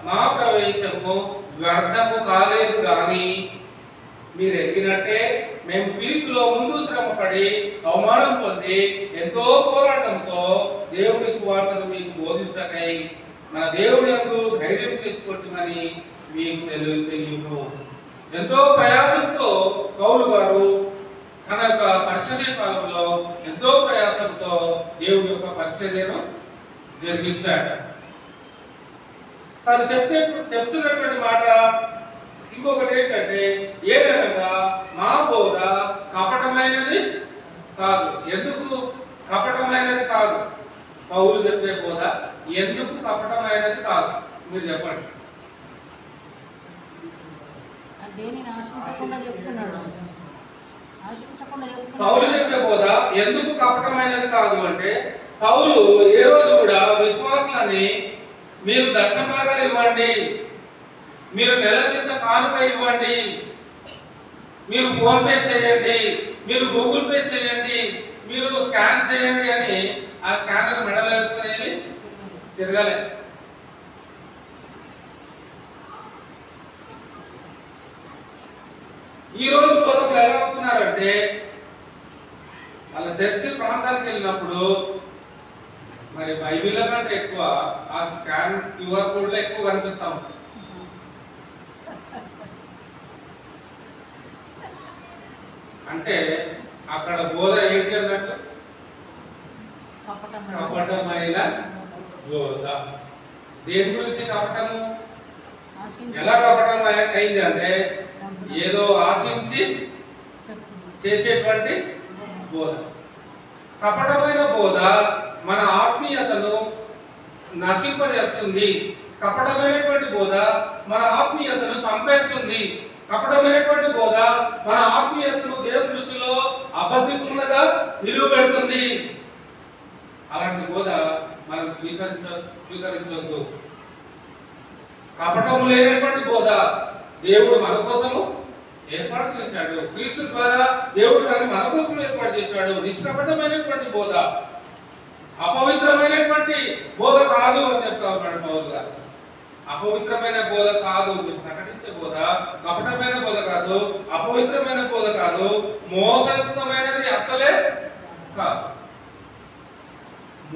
మా ప్రవేశము వ్యర్థము కాలేదు కానీ మీరు ఎక్కినట్టే మేము ఫిలిప్పులో ముందు శ్రమపడి అవమానం పొంది ఎంతో పోరాటంతో దేవుని సువార్తను మీకు బోధించటకై మన దేవుని యందు ధైర్యం తెచ్చుకుంటామని మీకు తెలియను. ఎంతో ప్రయాసంతో పౌలు గారు తన యొక్క పరిచర్య కాలంలో ఎంతో ప్రయాసంతో దేవుని యొక్క పరిచర్యను జరిగించాడు. తను చెప్తున్నటువంటి మాట ఇంకొకటి ఏంటంటే, ఏదనగా మా బోధ కపటమైనది కాదు. ఎందుకు కపటమైనది కాదు? పౌలు చెప్పే బోధ ఎందుకు కపటమైనది కాదు? మీరు చెప్పండి. పౌలు చెప్పే బోధ ఎందుకు కపటమైనది కాదు అంటే, పౌలు ఏ రోజు కూడా విశ్వాసులని మీరు దక్షిణ భాగాలు ఇవ్వండి, మీరు నెల కింద కానుక ఇవ్వండి, మీరు ఫోన్ పే చేయండి, మీరు గూగుల్ పే చేయండి, మీరు స్కాన్ చేయండి అని ఆ స్కానర్ మెడలో వేసుకునేది తిరగాలి. ఈ రోజు బోధకులు ఎలా అవుతున్నారంటే, వాళ్ళ చర్చి ప్రాంతానికి వెళ్ళినప్పుడు మరి బైబిల్ కంటే ఎక్కువ ఆ స్కాన్ క్యూఆర్ కోడ్ లో ఎక్కువ కనిపిస్తా ఉంటుంది. అంటే అక్కడ బోధ ఏంటి అన్నట్టు కపటమైన బోధ. దేని గురించి కపటము? ఎలా కపటం అయింది అంటే, ఏదో ఆశించి చేసేటువంటి బోధ. కపటమైన బోధ మన ఆత్మీయతను నశింపజేస్తుంది. కపటమైనటువంటి బోధ మన ఆత్మీయతను చంపేస్తుంది. కపటమైనటువంటి బోధ మన ఆత్మీయతను దేవుని దృష్టిలో అబద్ధికులుగా నిలువబెడుతుంది. అలాంటి బోధ మనం స్వీకరించొద్దు. కపటము లేనటువంటి బోధ దేవుడు మన కోసము ఏర్పాటు చేశాడు. క్రీస్తు ద్వారా దేవుడు దాన్ని మన కోసం ఏర్పాటు చేశాడు. నిష్కపటమైనటువంటి బోధ, అపవిత్రమైనటువంటి బోధ కాదు అని చెప్తా ఉన్నాడు పౌలు గారు. అపవిత్రమైన బోధ కాదు మీరు ప్రకటించే బోధ, కపటమైన బోధ కాదు, అపవిత్రమైన బోధ కాదు, మోసయుక్తమైనది అసలే కాదు.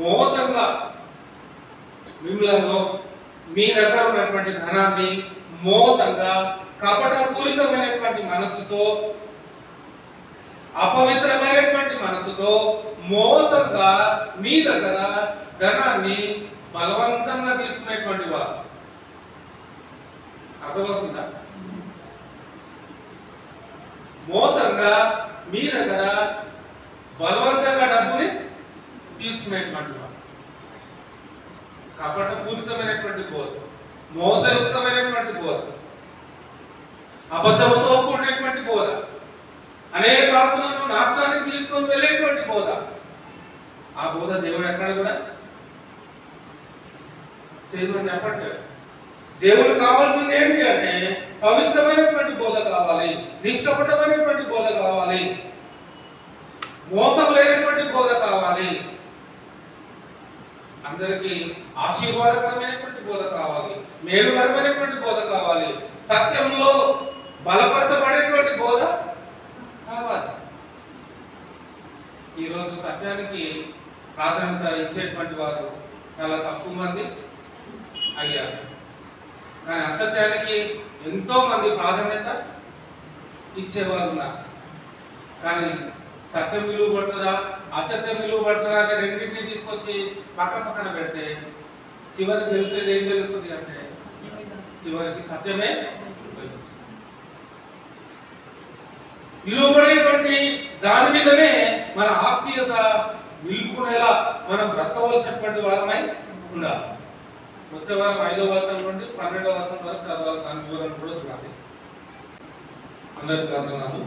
మోసంగా మిమ్మల్ని మీ దగ్గర ఉన్నటువంటి ధనాన్ని మోసంగా కపటపూరితమైనటువంటి మనసుతో, అపవిత్రమైనటువంటి మనసుతో మోసంగా మీ దగ్గర ధనాన్ని బలవంతంగా తీసుకునేటువంటి వారు. అర్థమవుతుందా? మోసంగా మీ దగ్గర బలవంతంగా డబ్బుని తీసుకునేటువంటి వారు. కపటపూరితమైనటువంటి బోధ, మోసయుక్తమైనటువంటి బోధ, అబద్ధముతో కూడినటువంటి బోధ, అనేక ఆత్మలను నాశనానికి తీసుకొని వెళ్ళేటువంటి బోధ. ఆ బోధ దేవుడు ఎక్కడ కూడా చేయమని చెప్పట్లేదు. దేవుడు కావాల్సింది ఏంటి అంటే, పవిత్రమైనటువంటి బోధ కావాలి, నిష్కపటమైనటువంటి బోధ కావాలి, మోసం లేనటువంటి బోధ కావాలి, అందరికీ ఆశీర్వాదకరమైనటువంటి బోధ కావాలి, మేలుకరమైనటువంటి బోధ కావాలి, సత్యంలో బలపరచబడేటువంటి బోధ కావాలి. ఈరోజు సత్యానికి ప్రాధాన్యత ఇచ్చేటువంటి వారు చాలా తక్కువ మంది అయ్యారు. కానీ అసత్యానికి ఎంతో మంది ప్రాధాన్యత ఇచ్చేవారు ఉన్నారు. కానీ సత్యం విలువ పడుతుందా, అసత్యం విలువ పడుతుందా అంటే రెండింటినీ తీసుకొచ్చి పక్కన పెడితే చివరికి తెలిసేది ఏం తెలుస్తుంది అంటే, చివరికి సత్యమే తెలుస్తుంది. నిలువబడేటువంటి దాని మీదనే మన ఆత్మీయత నిలుపుకునేలా మనం బ్రతకవలసినటువంటి వారమై ఉండాలి. వచ్చే వారం 5వ వచనం నుండి 12వ వచనం వరకు చదవాలి. దాని వివరణ కూడా చూడాలి. అందరికీ వందనాలు.